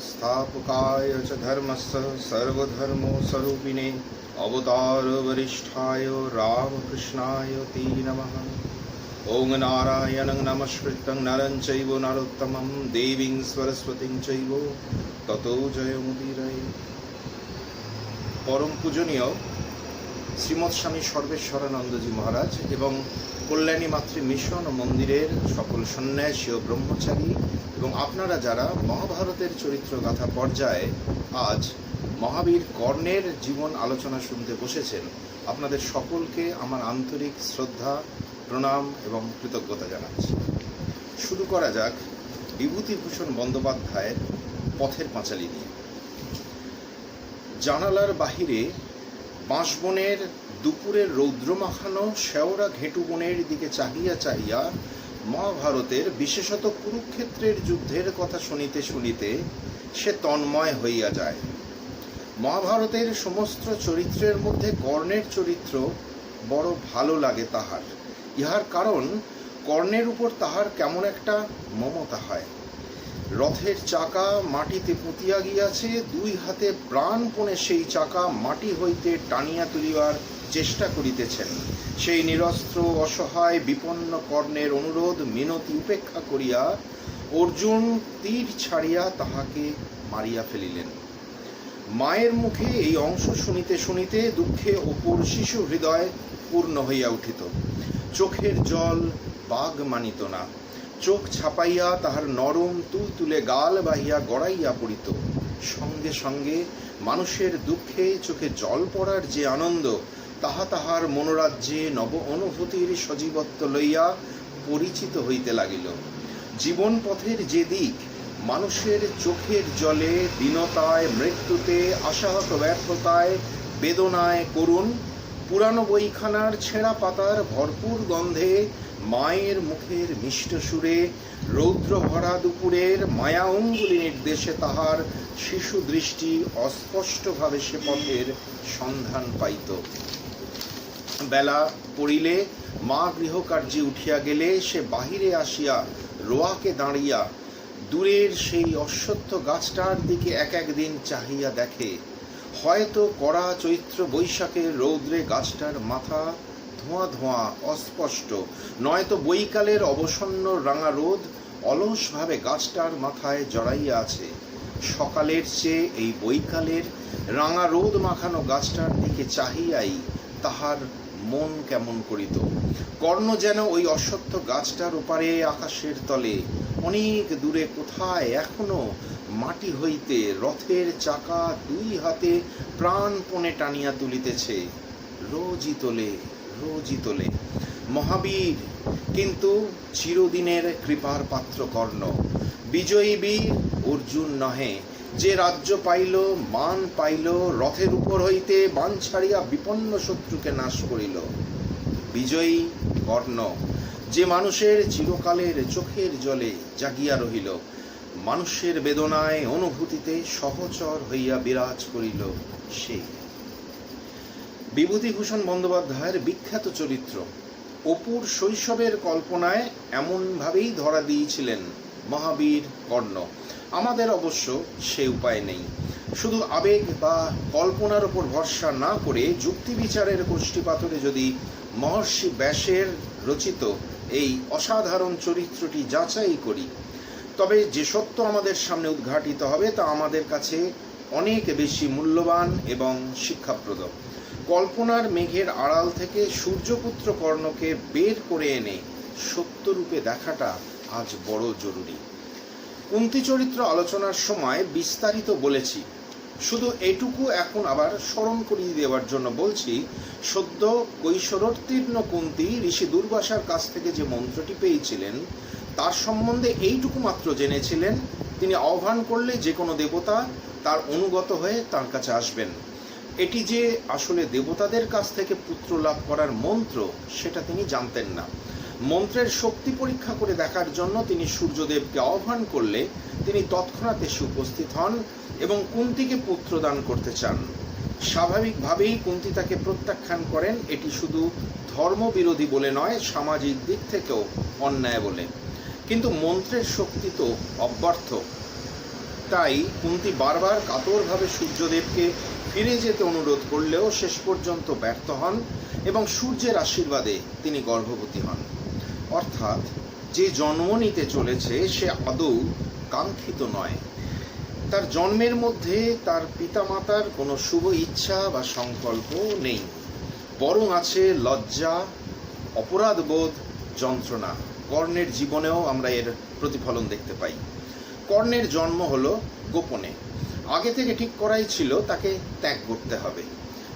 स्थापकाय च धर्मस्य सर्वधर्मस्वरूपिणे अवतारवरिष्ठाय रामकृष्णाय ते नमः। ओं नारायणं नमस्कृतं नरं चैव नरोत्तमं देवीं सरस्वतीं चैव ततो जयमुदीरये। परम पूजनीय শ্রীমৎ স্বামী সর্বেশ্বরানন্দজি মহারাজ এবং কল্যাণী মাতৃ মিশন ও মন্দিরের সকল সন্ন্যাসী ও ব্রহ্মচারী এবং আপনারা যারা মহাভারতের চরিত্রগাথা পর্যায়ে আজ মহাবীর কর্ণের জীবন আলোচনা শুনতে বসেছেন, আপনাদের সকলকে আমার আন্তরিক শ্রদ্ধা, প্রণাম এবং কৃতজ্ঞতা জানাচ্ছি। শুরু করা যাক বিভূতিভূষণ বন্দ্যোপাধ্যায়ের পথের পাঁচালী নিয়ে। জানালার বাহিরে বাঁশবনের দুপুরের রৌদ্রমাখানো শেওড়া ঘেঁটু বনের দিকে চাহিয়া চাহিয়া মহাভারতের বিশেষত কুরুক্ষেত্রের যুদ্ধের কথা শুনিতে শুনিতে সে তন্ময় হইয়া যায়। মহাভারতের সমস্ত চরিত্রের মধ্যে কর্ণের চরিত্র বড় ভালো লাগে তাহার। ইহার কারণ কর্ণের উপর তাহার কেমন একটা মমতা হয়। রথের চাকা মাটিতে পুঁতিয়া গিয়াছে, দুই হাতে প্রাণপণে সেই চাকা মাটি হইতে টানিয়া তুলিবার চেষ্টা করিতেছেন। সেই নিরস্ত্র অসহায় বিপন্ন কর্ণের অনুরোধ মিনতি উপেক্ষা করিয়া অর্জুন তীর ছাড়িয়া তাহাকে মারিয়া ফেলিলেন। মায়ের মুখে এই অংশ শুনিতে শুনিতে দুঃখে অপুর শিশু হৃদয় পূর্ণ হইয়া উঠিত। চোখের জল বাগ মানিত না। চোখ ছাপাইয়া তাহার নরম তুলতুলে গাল বাহিয়া গড়াইয়া পড়িত। সঙ্গে সঙ্গে মানুষের দুঃখে চোখে জল পড়ার যে আনন্দ, তাহা তাহার মনোরাজ্যে নব অনুভূতির সজীবত্ব লইয়া পরিচিত হইতে লাগিল। জীবন পথের যে দিক মানুষের চোখের জলে, দীনতায়, মৃত্যুতে, আশাহত ব্যর্থতায়, বেদনায় করুণ, পুরানো বইখানার ছেঁড়া পাতার ভরপুর গন্ধে, মায়ের মুখের মিষ্ট সুরে, রৌদ্র ভরা দুপুরের মায়া অঙ্গুলি নির্দেশে তাহার শিশু দৃষ্টি অস্পষ্টভাবে সে পথের সন্ধান পাইত। বেলা পড়িলে মা গৃহকার্যে উঠিয়া গেলে সে বাহিরে আসিয়া রোয়াকে দাঁড়িয়া দূরের সেই অশ্বত্থ গাছটার দিকে এক একদিন চাহিয়া দেখে। হয়তো কড়া চৈত্র বৈশাখের রৌদ্রে গাছটার মাথা ধোঁয়া ধোঁয়া অস্পষ্ট, নয়তো বৈকালের অবসন্ন রাঙা রোদ অলসভাবে গাছটার মাথায় জড়াইয়া আছে। সকালের চেয়ে এই বৈকালের রাঙা রোদ মাখানো গাছটার দিকে চাহিয়াই তাহার মন কেমন করিত। কর্ণ যেন ওই অশ্বত্থ গাছটার ওপারে আকাশের তলে অনেক দূরে কোথায় এখনো মাটি হইতে রথের চাকা দুই হাতে প্রাণপণে টানিয়া তুলিতেছে। রোজই তোলে, রোজই তোলে। মহাবীর কিন্তু চিরদিনের কৃপার পাত্র কর্ণ। বিজয়ী বীর অর্জুন নহে, যে রাজ্য পাইল, মান পাইল, রথের উপর হইতে বাণ ছাড়িয়া বিপন্ন শত্রুকে নাশ করিল। বিজয়ী কর্ণ, যে মানুষের চিরকালের চোখের জলে জাগিয়া রহিল, মানুষের বেদনায় অনুভূতিতে সহচর হইয়া বিরাজ করিল সে। বিভূতিভূষণ বন্দ্যোপাধ্যায়ের বিখ্যাত চরিত্র অপুর শৈশবের কল্পনায় এমনভাবেই ধরা দিয়েছিলেন মহাবীর কর্ণ। আমাদের অবশ্য সে উপায় নেই। শুধু আবেগ বা কল্পনার ওপর ভরসা না করে যুক্তি বিচারের কোষ্ঠীপাথরে যদি মহর্ষি ব্যাসের রচিত এই অসাধারণ চরিত্রটি যাচাই করি, তবে যে সত্য আমাদের সামনে উদ্ঘাটিত হবে তা আমাদের কাছে অনেক বেশি মূল্যবান এবং শিক্ষাপ্রদ। কল্পনার মেঘের আড়াল থেকে সূর্যপুত্র কর্ণকে বের করে এনে সত্যরূপে দেখাটা আজ বড় জরুরি। কুন্তী চরিত্র আলোচনার সময় বিস্তারিত বলেছি, শুধু এটুকু এখন আবার স্মরণ করিয়ে দেওয়ার জন্য বলছি। সদ্য কৈশোরোত্তীর্ণ কুন্তী ঋষি দুর্বাসার কাছ থেকে যে মন্ত্রটি পেয়েছিলেন তার সম্বন্ধে এইটুকু মাত্র জেনেছিলেন, তিনি আহ্বান করলে যে কোনো দেবতা তার অনুগত হয়ে তার কাছে আসবেন। এটি যে আসলে দেবতাদের কাছ থেকে পুত্র লাভ করার মন্ত্র সেটা তিনি জানতেন না। মন্ত্রের শক্তি পরীক্ষা করে দেখার জন্য তিনি সূর্যদেবকে আহ্বান করলে তিনি তৎক্ষণাৎ এসে উপস্থিত হন এবং কুন্তীকে পুত্র দান করতে চান। স্বাভাবিকভাবেই কুন্তী তাকে প্রত্যাখ্যান করেন। এটি শুধু ধর্মবিরোধী বলে নয়, সামাজিক দিক থেকেও অন্যায় বলে। কিন্তু মন্ত্রের শক্তি তো অব্যর্থ। তাই কুন্তী বারবার কাতরভাবে সূর্যদেবকে ফিরে যেতে অনুরোধ করলেও শেষ পর্যন্ত ব্যর্থ হন এবং সূর্যের আশীর্বাদে তিনি গর্ভবতী হন। অর্থাৎ যে জন্ম নিতে চলেছে সে আদৌ কাঙ্ক্ষিত নয়। তার জন্মের মধ্যে তার পিতামাতার কোনো শুভ ইচ্ছা বা সংকল্প নেই, বরং আছে লজ্জা, অপরাধবোধ, যন্ত্রণা। কর্ণের জীবনেও আমরা এর প্রতিফলন দেখতে পাই। কর্ণের জন্ম হলো গোপনে। আগে থেকে ঠিক করাই ছিল তাকে ত্যাগ করতে হবে,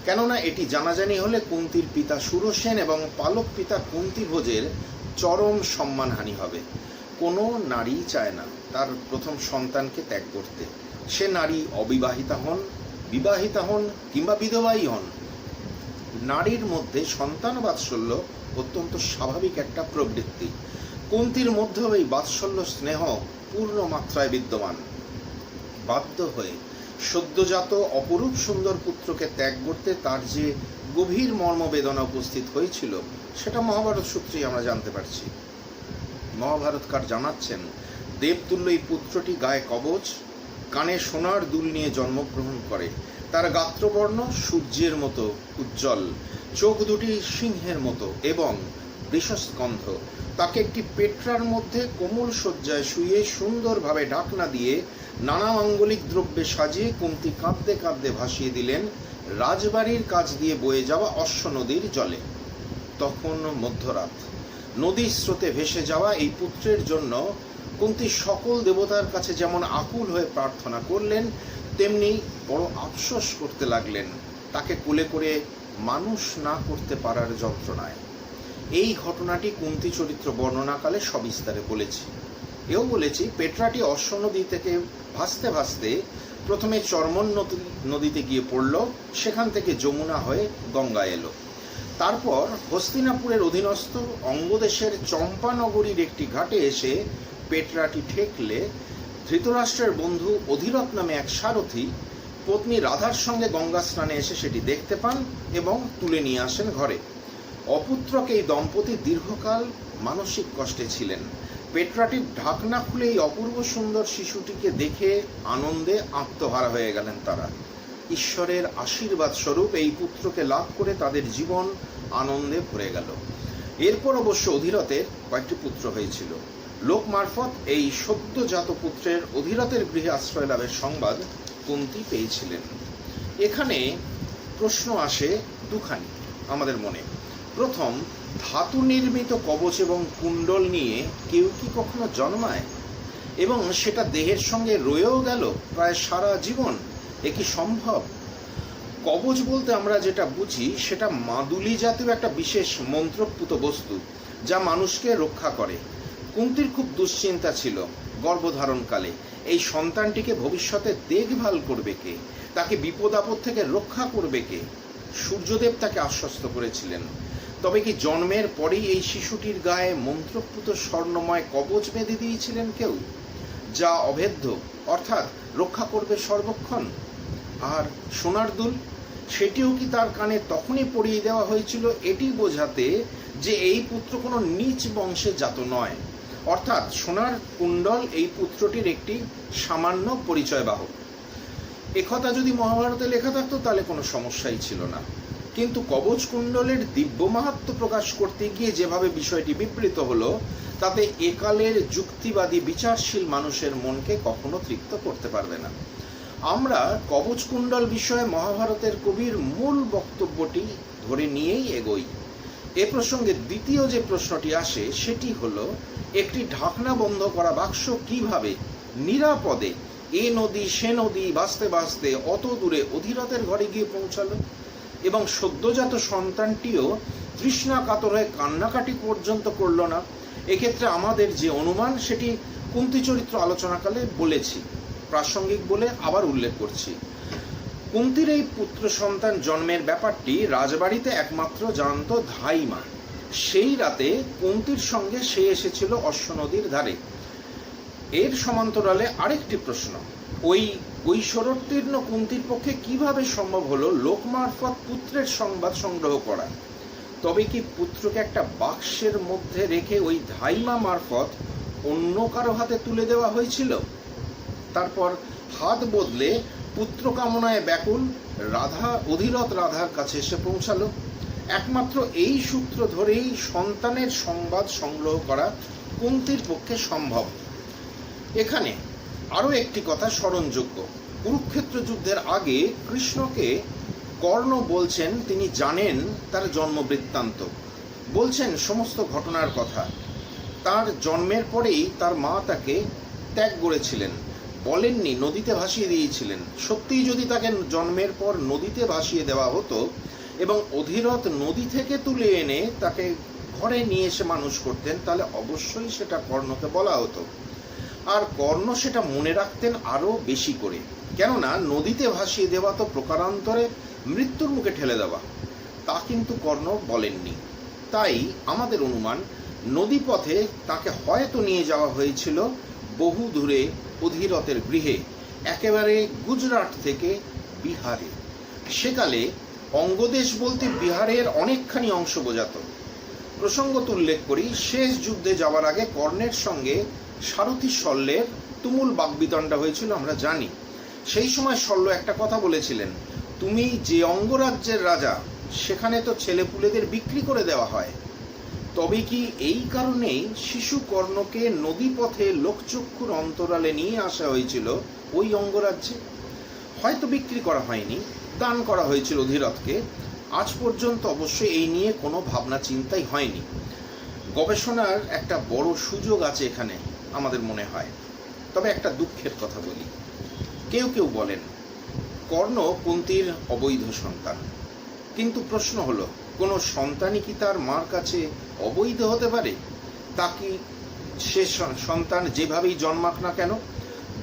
কেননা এটি জানাজানি হলে কুন্তীর পিতা সুরসেন এবং পালক পিতা কুন্তীভোজের চরম সম্মানহানি হবে। কোনো নারী চায় না তার প্রথম সন্তানকে ত্যাগ করতে, সে নারী অবিবাহিতা হন, বিবাহিতা হন কিংবা বিধবাই হন। নারীর মধ্যে সন্তান বাৎসল্য অত্যন্ত স্বাভাবিক একটা প্রবৃত্তি। কুন্তীর মধ্যেও এই বাৎসল্য স্নেহ পূর্ণ মাত্রায় বিদ্যমান। বাধ্য হয়ে সদ্যজাত অপরূপ সুন্দর পুত্রকে ত্যাগ করতে তার যে গভীর মর্মবেদনা উপস্থিত হয়েছিল সেটা মহাভারত সূত্রেই আমরা জানতে পারছি। মহাভারতকার জানাচ্ছেন, দেবতুল্য এই পুত্রটি গায়ে কবচ, কানে সোনার দুল নিয়ে জন্মগ্রহণ করে। তার গাত্রবর্ণ সূর্যের মতো উজ্জ্বল, চোখ দুটি সিংহের মতো এবং বৃষস্কন্ধ। তাকে একটি পেট্রার মধ্যে কোমল শয্যায় শুয়ে সুন্দরভাবে ঢাকনা দিয়ে নানা মাঙ্গলিক দ্রব্যে সাজিয়ে কুন্তী কাঁদতে কাঁদতে ভাসিয়ে দিলেন রাজবাড়ির কাছ দিয়ে বয়ে যাওয়া অশ্ব নদীর জলে। তখন মধ্যরাত। নদীর স্রোতে ভেসে যাওয়া এই পুত্রের জন্য কুন্তী সকল দেবতার কাছে যেমন আকুল হয়ে প্রার্থনা করলেন, তেমনি বড় আফসোস করতে লাগলেন তাকে কোলে করে মানুষ না করতে পারার যন্ত্রণায়। এই ঘটনাটি কুন্তী চরিত্র বর্ণনাকালে সবিস্তারে বলেছি। এও বলেছি পেট্রাটি অশ্ব নদী থেকে ভাসতে ভাসতে প্রথমে চর্মন নদীতে গিয়ে পড়ল, সেখান থেকে যমুনা হয়ে গঙ্গা এলো। তারপর হস্তিনাপুরের অধীনস্থ অঙ্গদেশের চম্পানগরীর একটি ঘাটে এসে পেট্রাটি ঠেকলে ধৃতরাষ্ট্রের বন্ধু অধিরথ নামে এক সারথি পত্নী রাধার সঙ্গে গঙ্গা স্নানে এসে সেটি দেখতে পান এবং তুলে নিয়ে আসেন ঘরে। অপুত্রক এই দম্পতি দীর্ঘকাল মানসিক কষ্টে ছিলেন। পেট্রাটির ঢাকনা খুলে এই অপূর্ব সুন্দর শিশুটিকে দেখে আনন্দে আত্মহারা হয়ে গেলেন তারা। ঈশ্বরের আশীর্বাদ স্বরূপ এই পুত্রকে লাভ করে তাদের জীবন আনন্দে ভরে গেল। এরপর অবশ্য অধিরথের কয়েকটি পুত্র হয়েছিল। লোক মারফত এই সদ্যজাত পুত্রের অধিরথের গৃহে আশ্রয় লাভের সংবাদ কুন্তী পেয়েছিলেন। এখানে প্রশ্ন আসে দুখানি আমাদের মনে। প্রথম, ধাতু নির্মিত কবচ এবং কুণ্ডল নিয়ে কেউ কি কখনো জন্মায় এবং সেটা দেহের সঙ্গে রয়েও গেল প্রায় সারা জীবন? এ কি সম্ভব? কবচ বলতে আমরা যেটা বুঝি সেটা মাদুলি জাতীয় একটা বিশেষ মন্ত্রপুত বস্তু যা মানুষকে রক্ষা করে। কুন্তীর খুব দুশ্চিন্তা ছিল গর্ভধারণকালে এই সন্তানটিকে ভবিষ্যতে দেখভাল করবে কে, তাকে বিপদ আপদ থেকে রক্ষা করবে কে। সূর্যদেব তাকে আশ্বস্ত করেছিলেন। তবে কি জন্মের পরেই এই শিশুটির গায়ে মন্ত্রপুত স্বর্ণময় কবচ বেঁধে দিয়েছিলেন কেউ, যা অভেদ্য, অর্থাৎ রক্ষা করবে সর্বক্ষণ? আর সোনার দুল, সেটিও কি তার কানে তখনই পরিয়ে দেওয়া হয়েছিল এটি বোঝাতে যে এই পুত্র কোনো নীচ বংশে জাত নয়, অর্থাৎ সোনার কুণ্ডল এই পুত্রটির একটি সামান্য পরিচয় বাহক? একথা যদি মহাভারতে লেখা থাকতো তাহলে কোনো সমস্যাই ছিল না। কিন্তু কবচ কুণ্ডলের দিব্য মাহাত্ম্য প্রকাশ করতে গিয়ে যেভাবে বিষয়টি বিবৃত হলো তাতে একালের যুক্তিবাদী বিচারশীল মানুষের মনকে কখনো তৃপ্ত করতে পারবে না। আমরা কবচ কুণ্ডল বিষয়ে মহাভারতের কবির মূল বক্তব্যটি ধরে নিয়েই এগোই। এ প্রসঙ্গে দ্বিতীয় যে প্রশ্নটি আসে সেটি হলো, একটি ঢাকনা বন্ধ করা বাক্স কিভাবে নিরাপদে এ নদী সে নদী বাঁচতে বাঁচতে অত দূরে অধিরথের ঘরে গিয়ে পৌঁছালো এবং সদ্যজাত সন্তানটিও তৃষ্ণা কাতর হয়ে কান্নাকাটি পর্যন্ত করল না? এক্ষেত্রে আমাদের যে অনুমান সেটি কুন্তী চরিত্র আলোচনাকালে বলেছি, প্রাসঙ্গিক বলে আবার উল্লেখ করছি। কুন্তীর এই পুত্র সন্তান জন্মের ব্যাপারটি রাজবাড়িতে একমাত্র জানত ধাইমা। সেই রাতে কুন্তীর সঙ্গে সে এসেছিল অশ্ব নদীর ধারে। এর সমান্তরালে আরেকটি প্রশ্ন, ওই কৈশোরোত্তীর্ণ কুন্তীর পক্ষে কিভাবে সম্ভব হলো লোক মারফত পুত্রের সংবাদ সংগ্রহ করা? তবে কি পুত্রকে একটা বাক্সের মধ্যে রেখে ওই ধাইমা মারফত অন্য কারো হাতে তুলে দেওয়া হয়েছিল? তারপর হাত বদলে পুত্র কামনায় ব্যাকুল অধিরথ রাধার কাছে এসে পৌঁছালো। একমাত্র এই সূত্র ধরেই সন্তানের সংবাদ সংগ্রহ করা কুন্তির পক্ষে সম্ভব। এখানে আরো একটি কথা স্মরণযোগ্য। কুরুক্ষেত্র যুদ্ধের আগে কৃষ্ণকে কর্ণ বলছেন তিনি জানেন তার জন্ম বৃত্তান্ত, বলছেন সমস্ত ঘটনার কথা। তার জন্মের পরেই তার মা তাকে ত্যাগ করেছিলেন, বলেননি, নদীতে ভাসিয়ে দিয়েছিলেন। সত্যিই যদি তাকে জন্মের পর নদীতে ভাসিয়ে দেওয়া হতো এবং অধিরথ নদী থেকে তুলে এনে তাকে ঘরে নিয়ে এসে মানুষ করতেন, তাহলে অবশ্যই সেটা কর্ণকে বলা হতো। আর কর্ণ সেটা মনে রাখতেন আরো বেশি করে, কেননা নদীতে ভাসিয়ে দেওয়া তো প্রকারান্তরে মৃত্যুর মুখে ঠেলে দেওয়া, তা কিন্তু কর্ণ বলেননি। তাই আমাদের অনুমান নদীপথে তাকে হয়তো নিয়ে যাওয়া হয়েছিল বহু দূরে অধিরথের গৃহে, একেবারে গুজরাট থেকে বিহারে। সেকালে অঙ্গদেশ বলতে বিহারের অনেকখানি অংশ বোঝাত। প্রসঙ্গত উল্লেখ করি, শেষ যুদ্ধে যাওয়ার আগে কর্ণের সঙ্গে সারথী শল্যের তুমুল বাগবিতণ্ডা হয়েছিল, আমরা জানি। সেই সময় শল্য একটা কথা বলেছিলেন, তুমি যে অঙ্গরাজ্যের রাজা সেখানে তো ছেলেপুলেদের বিক্রি করে দেওয়া হয়। তবে কি এই কারণেই শিশু কর্ণকে নদীপথে লোকচক্ষুর অন্তরালে নিয়ে আসা হয়েছিল ওই অঙ্গরাজ্যে? হয়তো বিক্রি করা হয়নি, দান করা হয়েছিল অধিরথকে। আজ পর্যন্ত অবশ্যই এই নিয়ে কোনো ভাবনা চিন্তাই হয়নি। গবেষণার একটা বড় সুযোগ আছে এখানে আমাদের মনে হয়। তবে একটা দুঃখের কথা বলি, কেউ কেউ বলেন কর্ণ কুন্তির অবৈধ সন্তান। কিন্তু প্রশ্ন হলো, কোনো সন্তানই কি তার মার কাছে অবৈধ হতে পারে? তা কি সে সন্তান যেভাবেই জন্মাক না কেন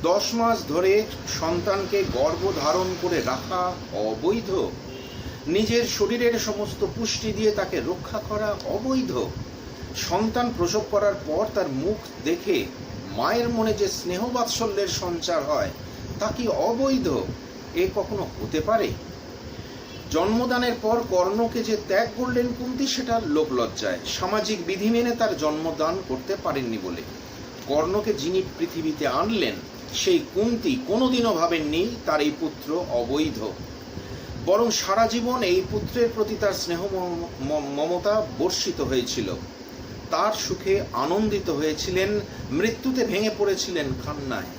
10 মাস ধরে সন্তানকে গর্ভধারণ করে রাখা অবৈধ? নিজের শরীরের সমস্ত পুষ্টি দিয়ে তাকে রক্ষা করা অবৈধ? সন্তান প্রসব করার পর তার মুখ দেখে মায়ের মনে যে স্নেহ বাৎসল্যের সঞ্চার হয় তা কি অবৈধ? এ কখনো হতে পারে? জন্মদানের পর কর্ণকে যে ত্যাগ করলেন কুন্তি, সেটা লোকলজ্জায় সামাজিক বিধি মেনে তার জন্মদান করতে পারেননি বলে। কর্ণকে যিনি পৃথিবীতে আনলেন সেই কুন্তি কোনোদিনও ভাবেননি তার এই পুত্র অবৈধ, বরং সারা জীবন এই পুত্রের প্রতি তার স্নেহ মমতা বর্ষিত হয়েছিল। তার সুখে আনন্দিত হয়েছিলেন, মৃত্যুতে ভেঙে পড়েছিলেন কান্নায়।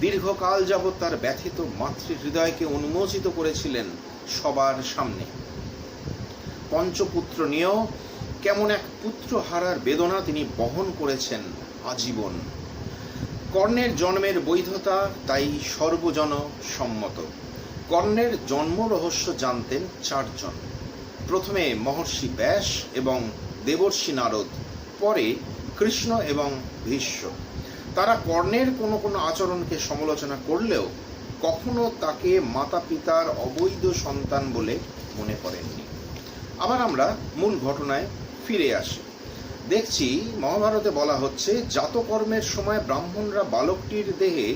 দীর্ঘকাল যাবৎ তার ব্যথিত মাতৃহৃদয়কে উন্মোচিত করেছিলেন সবার সামনে। পঞ্চপুত্র নিয়েও কেমন এক পুত্র হারার বেদনা তিনি বহন করেছেন আজীবন। কর্ণের জন্মের বৈধতা তাই সর্বজন সম্মত। কর্ণের জন্ম রহস্য জানতেন 4 জন। প্রথমে মহর্ষি ব্যাস এবং দেবর্ষি নারদ, পরে কৃষ্ণ এবং ভীষ্ম। তারা কর্ণের কোনো কোনো আচরণকে সমালোচনা করলেও কখনো তাকে মাতা পিতার অবৈধ সন্তান বলে মনে করেননি। আবার আমরা মূল ঘটনায় ফিরে আসি। দেখছি মহাভারতে বলা হচ্ছে, জাতকর্মের সময় ব্রাহ্মণরা বালকটির দেহে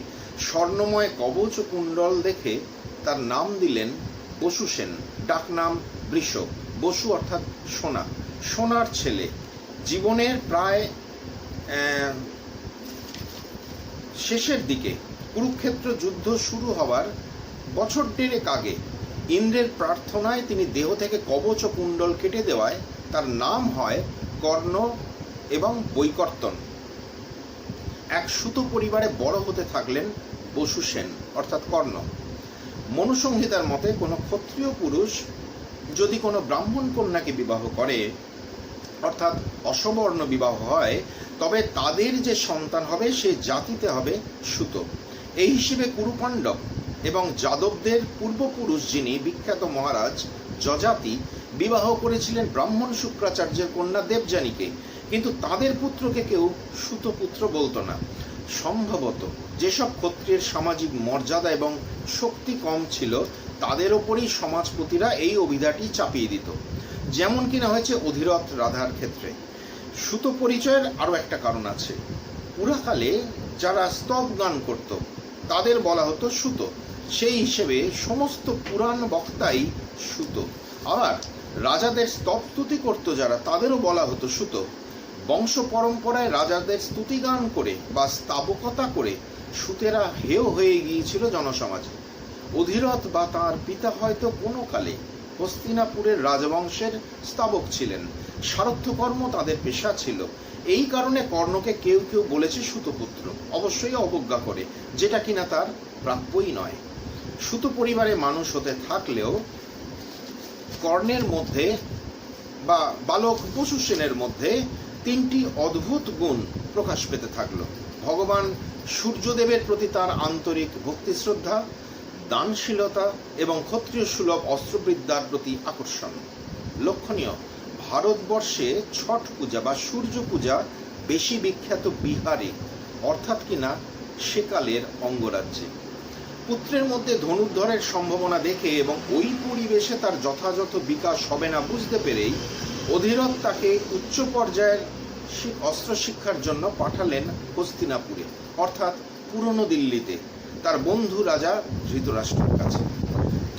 স্বর্ণময় কবচ ও কুণ্ডল দেখে তার নাম দিলেন বসুসেন, ডাকনাম বৃষ। বসু অর্থাৎ সোনা, সোনার ছেলে। জীবনের প্রায় শেষের দিকে কুরুক্ষেত্র যুদ্ধ শুরু হওয়ার বছর 1.5 আগে ইন্দ্রের প্রার্থনায় তিনি দেহ থেকে কবচ ও কুণ্ডল কেটে দেওয়ায় তার নাম হয় কর্ণ এবং বৈকর্তন। এক সুত পরিবারে বড় হতে থাকলেন বসুসেন অর্থাৎ কর্ণ। মনুসংহিতার মতে কোনো ক্ষত্রিয় পুরুষ যদি কোনো ব্রাহ্মণ কন্যাকে বিবাহ করে, অর্থাৎ অসবর্ণ বিবাহ হয়, তবে তাদের যে সন্তান হবে সে জাতিতে হবে সুত। এই হিসেবে কুরুপাণ্ডব এবং যাদবদের পূর্বপুরুষ যিনি বিখ্যাত মহারাজ যজাতি বিবাহ করেছিলেন ব্রাহ্মণ শুক্রাচার্যের কন্যা দেবযানীকে, কিন্তু তাদের পুত্রকে কেউ সুতপুত্র বলতো না। সম্ভবত যেসব ক্ষত্রিয়ের সামাজিক মর্যাদা এবং শক্তি কম ছিল তাদের ওপরেই সমাজপতিরা এই অভিধাটি চাপিয়ে দিত, যেমন কিনা হয়েছে অধিরথ রাধার ক্ষেত্রে। সুত পরিচয়ের আরও একটা কারণ আছে। পুরাকালে যারা স্তব গান করত তাদের বলা হতো সুত, সেই হিসেবে সমস্ত পুরাণ বক্তাই সুত। আবার রাজাদের স্তবস্তুতি করত যারা, তাদেরও বলা হতো সুত। বংশ পরম্পরায় রাজাদের স্তুতি গান করে বা স্তাবকতা করে সুতেরা হেয় হয়ে গিয়েছিল জনসমাজে। অধিরথ বা তাঁর পিতা হয়তো কোনো কালে হস্তিনাপুরের রাজবংশের স্তাবক ছিলেন, সারথ্যকর্ম তাদের পেশা ছিল। এই কারণে কর্ণকে কেউ কেউ বলেছে সুতপুত্র, অবশ্যই অবজ্ঞা করে, যেটা কিনা তার প্রাপ্যই নয়। সুত পরিবারে মানুষ হতে থাকলেও কর্ণের মধ্যে বা বালক পশু সেনের মধ্যে তিনটি অদ্ভুত গুণ প্রকাশ পেতে থাকলো। ভগবান সূর্যদেবের প্রতি তার আন্তরিক ভক্তি শ্রদ্ধা, দানশীলতা এবং ক্ষত্রিয় সুলভ অস্ত্রবিদ্যার প্রতি আকর্ষণ। লক্ষণীয়, ভারতবর্ষে ছট পূজা বা সূর্য পূজা বেশি বিখ্যাত বিহারে, অর্থাৎ কিনা সেকালের অঙ্গরাজ্যে। পুত্রের মধ্যে ধনুর্ধরের সম্ভাবনা দেখে এবং ওই পরিবেশে তার যথাযথ বিকাশ হবে না বুঝতে পেরেই অধিরথ তাকে উচ্চ পর্যায়ের অস্ত্র শিক্ষার জন্য পাঠালেন হস্তিনাপুরে, অর্থাৎ পুরনো দিল্লিতে, তার বন্ধু রাজা ধৃতরাষ্ট্রের কাছে।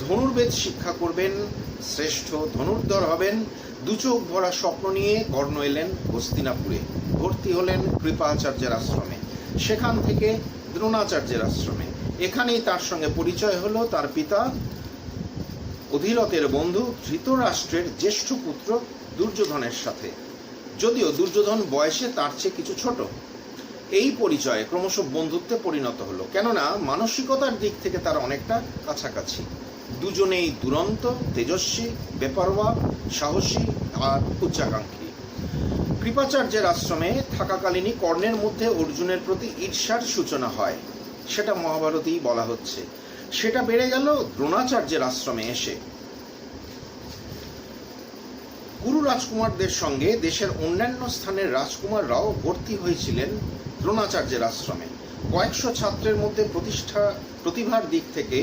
ধনুর্বেদ শিক্ষা করবেন, শ্রেষ্ঠ ধনুর্ধর হবেন। দুচোখ ভরা স্বপ্ন নিয়ে কর্ণ এলেন হস্তিনাপুরে, ভর্তি হলেন কৃপাচার্যের আশ্রমে, সেখান থেকে দ্রোণাচার্যের আশ্রমে। এখানেই তার সঙ্গে পরিচয় হলো তার পিতা অধিরথের বন্ধু ধৃতরাষ্ট্রের জ্যেষ্ঠ পুত্র দুর্যোধনের সাথে, যদিও দুর্যোধন বয়সে তার চেয়ে কিছু ছোট। এই পরিচয়ে ক্রমশ বন্ধুত্বে পরিণত হলো, কেননা মানসিকতার দিক থেকে তার অনেকটা কাছাকাছি। দুজনেই দুরন্ত, তেজস্বী, বেপরোয়া, সাহসী আর উচ্চাকাঙ্ক্ষী। কৃপাচার্যের আশ্রমে থাকাকালীনই কর্ণের মধ্যে অর্জুনের প্রতি ঈর্ষার সূচনা হয়, সেটা মহাভারতেই বলা হচ্ছে। সেটা বেড়ে গেল দ্রোণাচার্যের আশ্রমে এসে। কুরু রাজকুমারদের সঙ্গে দেশের অন্যান্য স্থানের রাজকুমাররাও ভর্তি হয়েছিলেন দ্রোণাচার্যের আশ্রমে। কয়েকশো ছাত্রের মধ্যে প্রতিভার দিক থেকে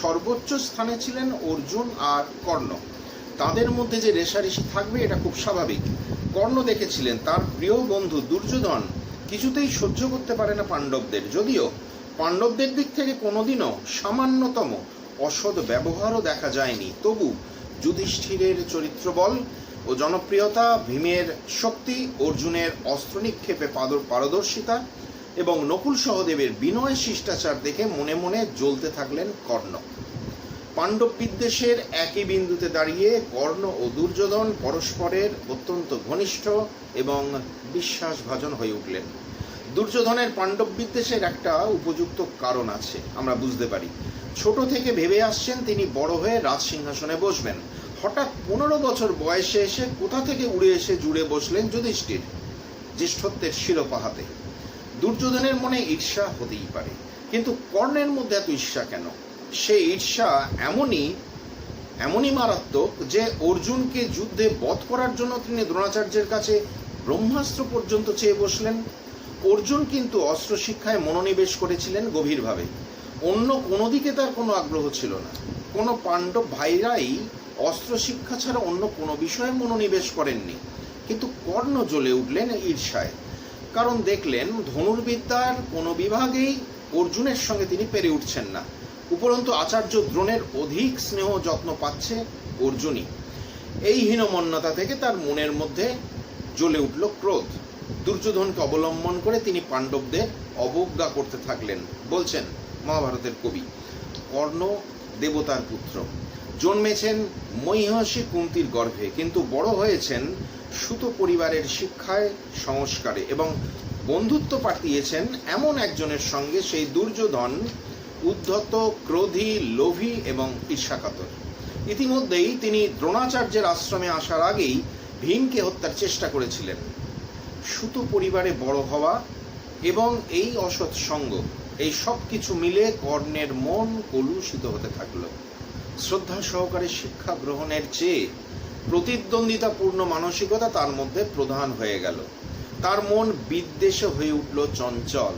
সর্বোচ্চ স্থানে ছিলেন অর্জুন আর কর্ণ। তাদের মধ্যে যে রেষারেষি থাকবে এটা খুব স্বাভাবিক। কর্ণ দেখেছিলেন তার প্রিয় বন্ধু দুর্যোধন কিছুতেই সহ্য করতে পারে না পাণ্ডবদের, যদিও পাণ্ডবদের দিক থেকে কোনোদিনও সামান্যতম অসৎ ব্যবহারও দেখা যায়নি, তবু যুধিষ্ঠিরের চরিত্রবল ও জনপ্রিয়তা, ভীমের শক্তি, অর্জুনের অস্ত্র নিক্ষেপে পারদর্শিতা এবং নকুল সহদেবের বিনয় শিষ্টাচার দেখে মনে মনে জ্বলতে থাকলেন কর্ণ। পাণ্ডব বিদ্বেষের একই বিন্দুতে দাঁড়িয়ে কর্ণ ও দুর্যোধন পরস্পরের অত্যন্ত ঘনিষ্ঠ এবং বিশ্বাসভাজন হয়ে উঠলেন। দুর্যোধনের পাণ্ডব বিদ্বেষের একটা উপযুক্ত কারণ আছে, আমরা বুঝতে পারি। ছোট থেকে ভেবে আসছেন তিনি বড় হয়ে রাজসিংহাসনে বসবেন। হঠাৎ 15 বছর বয়সে এসে কোথা থেকে উড়ে এসে জুড়ে বসলেন যুধিষ্ঠির, জ্যেষ্ঠত্বের শিরোপা হাতে। দুর্যোধনের মনে ঈর্ষা হতেই পারে, কিন্তু কর্ণের মধ্যে এত ঈর্ষা কেন? সেই ঈর্ষা এমনই মারাত্মক যে অর্জুনকে যুদ্ধে বধ করার জন্য তিনি দ্রোণাচার্যের কাছে ব্রহ্মাস্ত্র পর্যন্ত চেয়ে বসলেন। অর্জুন কিন্তু অস্ত্র শিক্ষায় মনোনিবেশ করেছিলেন গভীরভাবে, অন্য কোনো দিকে তার কোনো আগ্রহ ছিল না। কোনো পাণ্ডব ভাইরাই অস্ত্র শিক্ষা ছাড়া অন্য কোনো বিষয়ে মনোনিবেশ করেননি, কিন্তু কর্ণ জ্বলে উঠলেন ঈর্ষায়, কারণ দেখলেন ধনুর্বিদ্যার কোনো বিভাগেই অর্জুনের সঙ্গে তিনি পেরে উঠছেন না। উপরন্তু আচার্য দ্রোণের অধিক স্নেহ যত্ন পাচ্ছে অর্জুনই। এই হীনমন্যতা থেকে তার মনের মধ্যে জ্বলে উঠল ক্রোধ। দুর্যোধনকে অবলম্বন করে তিনি পাণ্ডবদের অবজ্ঞা করতে থাকলেন। বলছেন মহাভারতের কবি, কর্ণ দেবতার পুত্র, জন্মেছেন মহিষী কুন্তির গর্ভে, কিন্তু বড় হয়েছেন সুত পরিবারের শিক্ষায়, সংস্কারে এবং বন্ধুত্ব পাঠিয়েছেন এমন একজনের সঙ্গে, সেই দুর্যোধন উদ্ধত, ক্রোধী, লোভী এবং ঈর্ষাকাতর। ইতিমধ্যেই তিনি দ্রোণাচার্যের আশ্রমে আসার আগেই ভীমকে হত্যার চেষ্টা করেছিলেন। সুত পরিবারে বড় হওয়া এবং এই অসৎ সঙ্গ, এই সব কিছু মিলে কর্ণের মন কলুষিত হতে থাকলো। শ্রদ্ধা সহকারে শিক্ষা গ্রহণের চেয়ে প্রতিদ্বন্দ্বিতাপূর্ণ মানসিকতা তার মধ্যে প্রধান হয়ে গেল। তার মন বিদ্বেষে হয়ে উঠল চঞ্চল।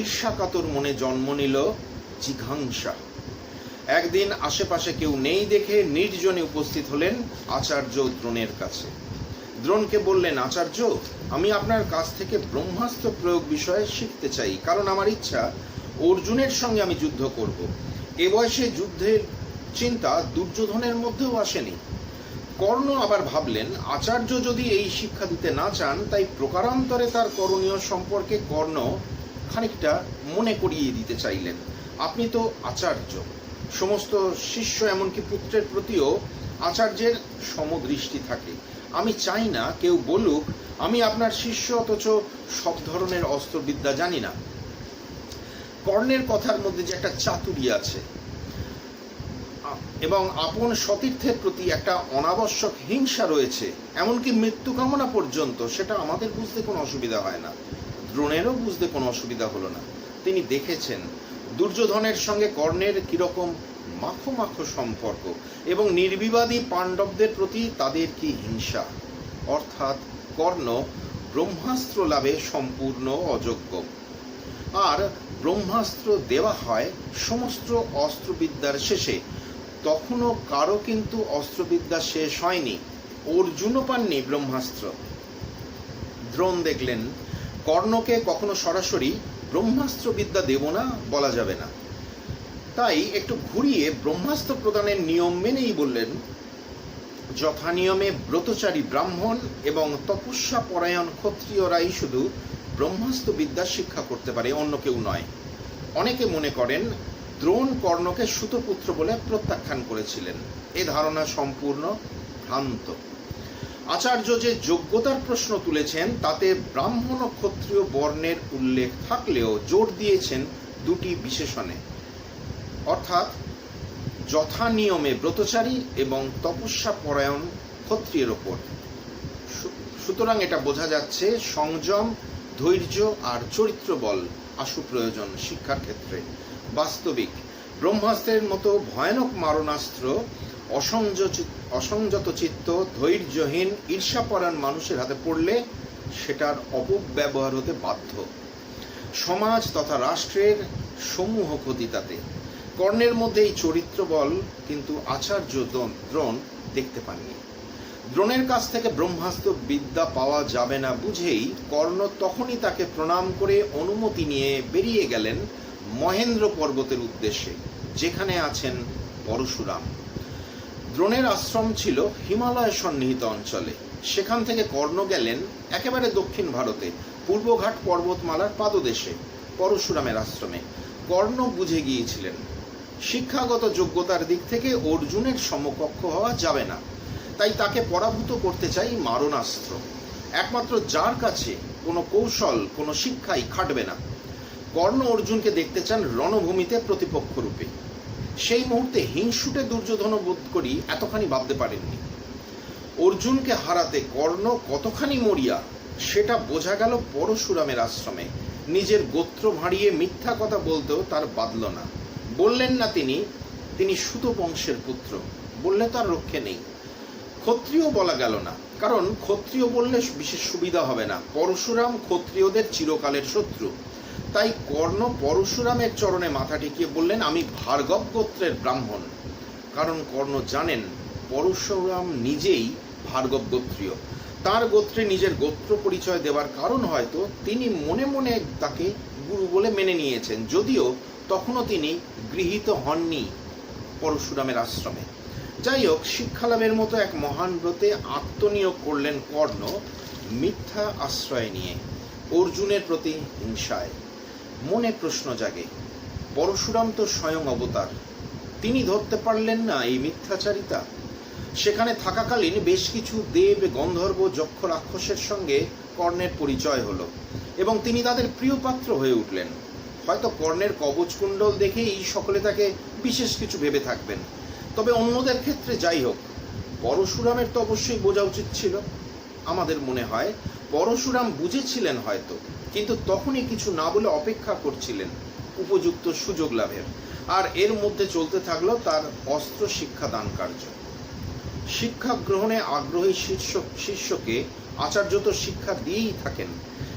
ঈর্ষাকাতর মনে জন্ম নিল জিঘাংসা। একদিন আশেপাশে কেউ নেই দেখে নির্জনে উপস্থিত হলেন আচার্য দ্রোণের কাছে। দ্রোণকে বললেন, আচার্য, আমি আপনার কাছ থেকে ব্রহ্মাস্ত্র প্রয়োগ বিষয়ে শিখতে চাই, কারণ আমার ইচ্ছা অর্জুনের সঙ্গে আমি যুদ্ধ করব। এ বয়সে যুদ্ধের চিন্তা দুর্যোধনের মধ্যেও আসেনি। কর্ণ আবার ভাবলেন, আচার্য যদি এই শিক্ষা দিতে না চান, তাই প্রকারান্তরে তার করণীয় সম্পর্কে কর্ণ খানিকটা মনে করিয়ে দিতে চাইলেন। আপনি তো আচার্য, সমস্ত শিষ্য এমনকি পুত্রের প্রতিও আচার্যের সমদৃষ্টি থাকে। আমি চাই না কেউ বলুক আমি আপনার শিষ্য অথচ সব ধরনের অস্ত্রবিদ্যা জানি না। কর্ণের কথার মধ্যে যে একটা চাতুরী আছে এবং আপন সতীর্থের প্রতি একটা অনাবশ্যক হিংসা রয়েছে, এমনকি মৃত্যু কামনা পর্যন্ত, সেটা আমাদের বুঝতে কোনো অসুবিধা হয় না। দ্রোণেরও বুঝতে কোনো অসুবিধা হলো না। তিনি দেখেছেন দুর্যোধনের সঙ্গে কর্ণের কিরকম মাখো মাখো সম্পর্ক এবং নির্বিবাদী পাণ্ডবদের প্রতি তাদের কি হিংসা। অর্থাৎ কর্ণ ব্রহ্মাস্ত্র লাভে সম্পূর্ণ অযোগ্য। আর ব্রহ্মাস্ত্র দেওয়া হয় সমস্ত অস্ত্রবিদ্যার শেষে। তখনও কারো কিন্তু অস্ত্রবিদ্যা শেষ হয়নি। অর্জুনও পাননি ব্রহ্মাস্ত্র। দ্রোণ দেখলেন কর্ণকে কখনো সরাসরি ব্রহ্মাস্ত্র বিদ্যা দেব না বলা যাবে না, তাই একটু ঘুরিয়ে ব্রহ্মাস্ত্র প্রদানের নিয়ম মেনেই বললেন, যথানিয়মে ব্রতচারী ব্রাহ্মণ এবং তপস্যা পরায়ণ ক্ষত্রিয়রাই শুধু ব্রহ্মাস্ত্র বিদ্যা শিক্ষা করতে পারে, অন্য কেউ নয়। অনেকে মনে করেন দ্রোণ কর্ণকে সুতপুত্র বলে প্রত্যাখ্যান করেছিলেন। এ ধারণা সম্পূর্ণ ভ্রান্ত। আচার্য যে যোগ্যতার প্রশ্ন তুলেছেন তাতে ব্রাহ্মণ ও ক্ষত্রিয় বর্ণের উল্লেখ থাকলেও জোর দিয়েছেন দুটি বিশেষণে, অর্থাৎ যথানিয়মে ব্রতচারী এবং তপস্যা পরায়ণ ক্ষত্রিয়ের ওপর। সুতরাং এটা বোঝা যাচ্ছে সংযম, ধৈর্য আর চরিত্র বল আশু প্রয়োজন শিক্ষার ক্ষেত্রে। বাস্তবিক ব্রহ্মাস্ত্রের মতো ভয়ানক মারণাস্ত্র অসংযত চিত্ত, ধৈর্যহীন, ঈর্ষাপরায়ণ মানুষের হাতে পড়লে সেটার অপব্যবহার হতে বাধ্য। সমাজ তথা রাষ্ট্রের সমূহ ক্ষতি তাতে। কর্ণের মধ্যে এই চরিত্র বল কিন্তু আচার্য দ্রোণ দেখতে পাননি। দ্রোণের কাছ থেকে ব্রহ্মাস্ত্র বিদ্যা পাওয়া যাবে না বুঝেই কর্ণ তখনই তাকে প্রণাম করে অনুমতি নিয়ে বেরিয়ে গেলেন মহেন্দ্র পর্বতের উদ্দেশ্যে, যেখানে আছেন পরশুরাম। দ্রোণের আশ্রম ছিল হিমালয় সন্নিহিত অঞ্চলে। সেখান থেকে কর্ণ গেলেন একেবারে দক্ষিণ ভারতে পূর্বঘাট পর্বতমালার পাদদেশে পরশুরামের আশ্রমে। কর্ণ বুঝে গিয়েছিলেন শিক্ষাগত যোগ্যতার দিক থেকে অর্জুনের সমকক্ষ হওয়া যাবে না, তাই তাকে পরাভূত করতে চাই মারণাস্ত্র। একমাত্র যার কাছে কোনো কৌশল, কোনো শিক্ষাই খাটবে না। কর্ণ অর্জুনকে দেখতে চান রণভূমিতে প্রতিপক্ষ রূপে। সেই মুহূর্তে হিংসুটে দুর্যোধন বোধ করি এতখানি ভাবতে পারেননি। অর্জুনকে হারাতে কর্ণ কতখানি মরিয়া সেটা বোঝা গেল পরশুরামের আশ্রমে। নিজের গোত্র ভাঁড়িয়ে মিথ্যা কথা বলতেও তার বাধল না। বললেন না তিনি সুত বংশের পুত্র, বললে তার রক্ষে নেই। ক্ষত্রিয় বলা গেল না, কারণ ক্ষত্রিয় বললে বিশেষ সুবিধা হবে না। পরশুরাম ক্ষত্রিয়দের চিরকালের শত্রু। তাই কর্ণ পরশুরামের চরণে মাথা টেকিয়ে বললেন, আমি ভার্গব গোত্রের ব্রাহ্মণ। কারণ কর্ণ জানেন পরশুরাম নিজেই ভার্গব গোত্রীয়। তার গোত্রে নিজের গোত্র পরিচয় দেওয়ার কারণ হয়তো তিনি মনে মনে তাকে গুরু বলে মেনে নিয়েছেন, যদিও তখনও তিনি গৃহীত হননি পরশুরামের আশ্রমে। যাই হোক, শিক্ষালাভের মতো এক মহান ব্রতে আত্মনিয়োগ করলেন কর্ণ মিথ্যা আশ্রয় নিয়ে, অর্জুনের প্রতি হিংসায়। মনে প্রশ্ন জাগে, পরশুরাম তো স্বয়ং অবতার, তিনি ধরতে পারলেন না এই মিথ্যাচারিতা? সেখানে থাকাকালীন বেশ কিছু দেব, গন্ধর্ব, যক্ষ, রাক্ষসের সঙ্গে কর্ণের পরিচয় হলো এবং তিনি তাদের প্রিয় পাত্র হয়ে উঠলেন। হয়তো কর্ণের কবচকুণ্ডল দেখেই সকলে তাকে বিশেষ কিছু ভেবে থাকবেন। তবে অন্যদের ক্ষেত্রে যাই হোক, পরশুরামের তো অবশ্যই বোঝা উচিত ছিল। আমাদের মনে হয় পরশুরাম বুঝেছিলেন হয়তো, কিন্তু তখনই কিছু না বলে অপেক্ষা করছিলেন উপযুক্ত সুযোগ লাভের। আর এর মধ্যে চলতে থাকলো তার অস্ত্র শিক্ষাদান কার্য। শিক্ষা গ্রহণে আগ্রহী শিষ্যকে আচার্য তো শিক্ষা দিয়েই থাকেন,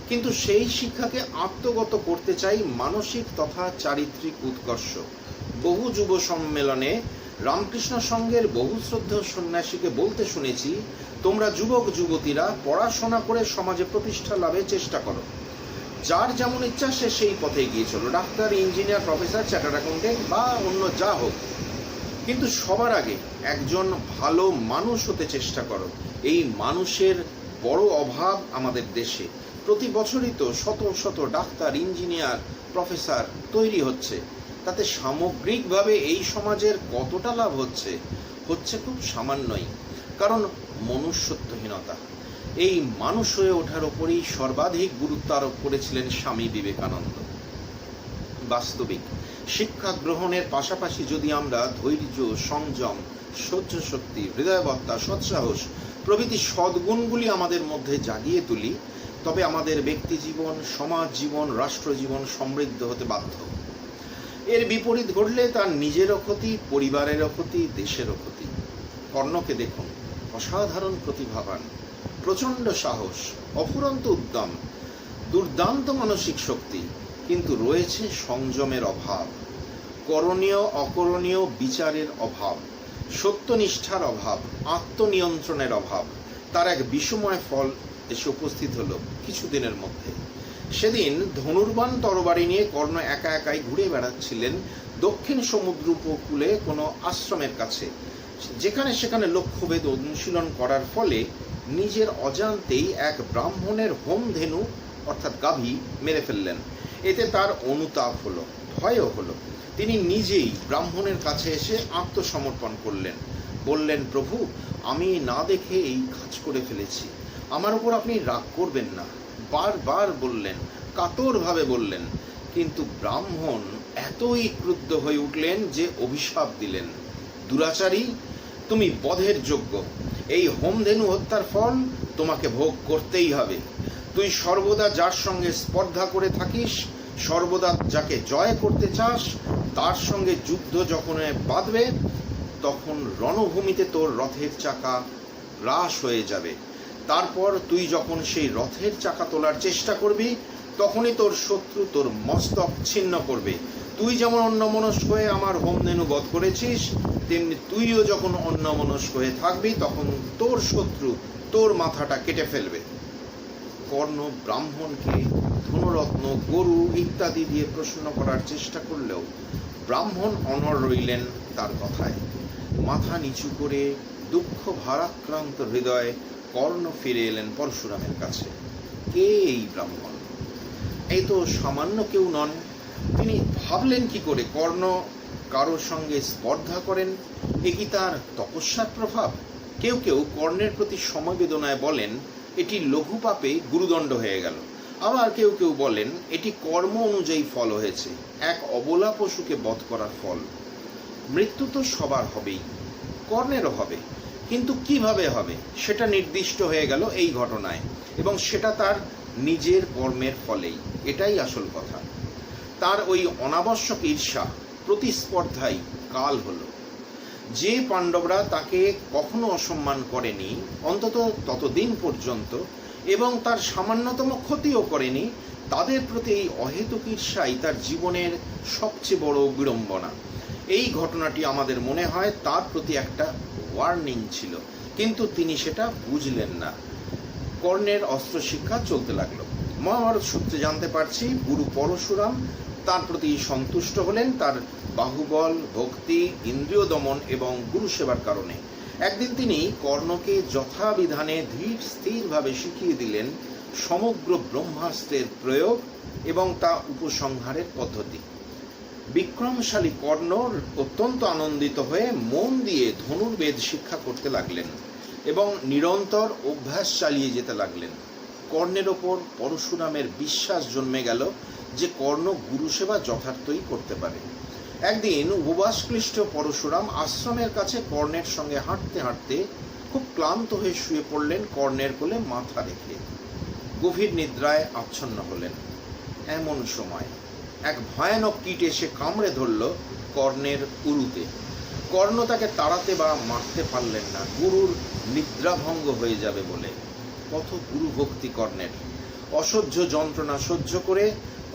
কিন্তু সেই শিক্ষাকে আত্মগত করতে চাই মানসিক তথা চারিত্রিক উৎকর্ষ। বহু যুব সম্মেলনে রামকৃষ্ণ সংঘের বহু শ্রদ্ধেয় সন্ন্যাসীকে বলতে শুনেছি, তোমরা যুবক যুবতীরা পড়াশোনা করে সমাজে প্রতিষ্ঠা লাভের চেষ্টা করো। যার যেমন ইচ্ছা সে সেই পথে এগিয়ে চলো, doctor, engineer, professor, chartered accountant বা অন্য যা হোক, কিন্তু সবার আগে একজন ভালো মানুষ হতে চেষ্টা করো। এই মানুষের বড় অভাব আমাদের দেশে। প্রতি বছরই তো শত শত ডাক্তার, ইঞ্জিনিয়ার, প্রফেসর তৈরি হচ্ছে। তাতে সামগ্রিকভাবে এই সমাজের কতটা লাভ হচ্ছে? হচ্ছে খুব সামান্যই। কারণ মনুষ্যত্বহীনতা, এই মানুষ হয়ে ওঠার ওপরেই সর্বাধিক গুরুত্ব আরোপ করেছিলেন স্বামী বিবেকানন্দ। বাস্তবিক শিক্ষা গ্রহণের পাশাপাশি যদি আমরা ধৈর্য, সংযম, সহ্য শক্তি, হৃদয়বত্তা, সৎসাহস প্রভৃতি সদ্গুণগুলি আমাদের মধ্যে জাগিয়ে তুলি, তবে আমাদের ব্যক্তি জীবন, সমাজ জীবন, রাষ্ট্র জীবন সমৃদ্ধ হতে বাধ্য। এর বিপরীত ঘটলে তার নিজেরও ক্ষতি, পরিবারেরও ক্ষতি, দেশেরও ক্ষতি। কর্ণকে দেখুন, অসাধারণ প্রতিভাবান, প্রচণ্ড সাহস, অফুরন্ত উদ্যম, দুর্দান্ত মানসিক শক্তি, কিন্তু রয়েছে সংযমের অভাব, করণীয় অকরণীয় বিচারের অভাব, সত্যনিষ্ঠার অভাব, আত্মনিয়ন্ত্রণের অভাব। তার এক বিষময় ফল এসে উপস্থিত হলো কিছুদিনের মধ্যে। সেদিন ধনুর্বাণ তরবারি নিয়ে কর্ণ একা একাই ঘুরে বেড়াচ্ছিলেন দক্ষিণ সমুদ্র উপকূলে কোনো আশ্রমের কাছে। যেখানে সেখানে লক্ষ্যভেদ অনুশীলন করার ফলে নিজের অজান্তেই এক ব্রাহ্মণের হোমধেনু অর্থাৎ গাভী মেরে ফেললেন। এতে তার অনুতাপ হলো, ভয়ও হলো। তিনি নিজেই ব্রাহ্মণের কাছে এসে আত্মসমর্পণ করলেন। বললেন, প্রভু, আমি না দেখে এই কাজ করে ফেলেছি, আমার উপর আপনি রাগ করবেন না। বারবার বললেন, কাতরভাবে বললেন, কিন্তু ব্রাহ্মণ এতই ক্রুদ্ধ হয়ে উঠলেন যে অভিশাপ দিলেন, দুরাচারী, তুমি বধের যোগ্য। এই হোমধেনু হত্যার ফল তোমাকে ভোগ করতেই হবে। তুই সর্বদা যার সঙ্গে স্পর্ধা করে থাকিস, সর্বদা যাকে জয় করতে চাস, তার সঙ্গে যুদ্ধ যখন বাঁধবে, তখন রণভূমিতে তোর রথের চাকা গ্রাস হয়ে যাবে। তারপর তুই যখন সেই রথের চাকা তোলার চেষ্টা করবি, তখনই তোর শত্রু তোর মস্তক ছিন্ন করবে। তুই যেমন অন্যমনস্ক হয়ে আমার হোমধেনু বধ করেছিস, তেমনি তুইও যখন অন্যমনস্ক হয়ে থাকবি, তখন তোর শত্রু তোর মাথাটা কেটে ফেলবে। কর্ণ ব্রাহ্মণকে ধনরত্ন, গরু ইত্যাদি দিয়ে প্রশ্ন করার চেষ্টা করলেও ব্রাহ্মণ অনড় রইলেন তার কথায়। মাথা নিচু করে দুঃখ ভারাক্রান্ত হৃদয়ে কর্ণ ফিরে এলেন পরশুরামের কাছে। কে এই ব্রাহ্মণ? এই তো সামান্য কেউ নন। তিনি ভাবলেন কি করে কর্ণ কারোর সঙ্গে স্পর্ধা করেন? এ কি তার তপস্যার প্রভাব? কেউ কেউ কর্ণের প্রতি সমবেদনায় বলেন, এটি লঘু পাপে গুরুদণ্ড হয়ে গেল। আবার কেউ কেউ বলেন, এটি কর্ম অনুযায়ী ফল হয়েছে, এক অবলা পশুকে বধ করার ফল। মৃত্যু তো সবার হবেই, কর্ণেরও হবে, কিন্তু কিভাবে হবে সেটা নির্দিষ্ট হয়ে গেল এই ঘটনায়, এবং সেটা তার নিজের কর্মের ফলেই। এটাই আসল কথা। তার ওই অনাবশ্যক ঈর্ষা, প্রতিস্পর্ধাই কাল হলো। যে পাণ্ডবরা তাকে কখনো অসম্মান করেনি অন্তত ততদিন পর্যন্ত, এবং তার সামান্যতম ক্ষতিও করেনি, তাদের প্রতি এই অহেতুক ঈর্ষাই তার জীবনের সবচেয়ে বড় বিড়ম্বনা। এই ঘটনাটি আমাদের মনে হয় তার প্রতি একটা ওয়ার্নিং ছিল, কিন্তু তিনি সেটা বুঝলেন না। কর্ণের অস্ত্র শিক্ষা চলতে লাগলো। মহাভারত সূত্রে জানতে পারছি, গুরু পরশুরাম তার প্রতি সন্তুষ্ট হলেন তার বাহুবল, ভক্তি, ইন্দ্রিয় দমন এবং গুরু সেবার কারণে। একদিন তিনি কর্ণকে যথাবিধানে ধীর স্থিরভাবে শিখিয়ে দিলেন সমগ্র ব্রহ্মাস্ত্রের প্রয়োগ এবং তা উপসংহারের পদ্ধতি। বিক্রমশালী কর্ণ অত্যন্ত আনন্দিত হয়ে মন দিয়ে ধনুর্বেদ শিক্ষা করতে লাগলেন এবং নিরন্তর অভ্যাস চালিয়ে যেতে লাগলেন। কর্ণের ওপর পরশুরামের বিশ্বাস জন্মে গেল যে কর্ণ গুরুসেবা যথার্থই করতে পারে। একদিন উপবাসক্লিষ্ট পরশুরাম আশ্রমের কাছে কর্ণের সঙ্গে হাঁটতে হাঁটতে খুব ক্লান্ত হয়ে শুয়ে পড়লেন কর্ণের কোলে মাথা রেখে। গভীর নিদ্রায় আচ্ছন্ন হলেন। এমন সময় এক ভয়ানক কীট এসে কামড়ে ধরল কর্ণের উরুতে। কর্ণ তাকে তাড়াতে বা মারতে পারলেন না, গুরুর নিদ্রাভঙ্গ হয়ে যাবে বলে। কত গুরু ভক্তি কর্ণের! অসহ্য যন্ত্রণা সহ্য করে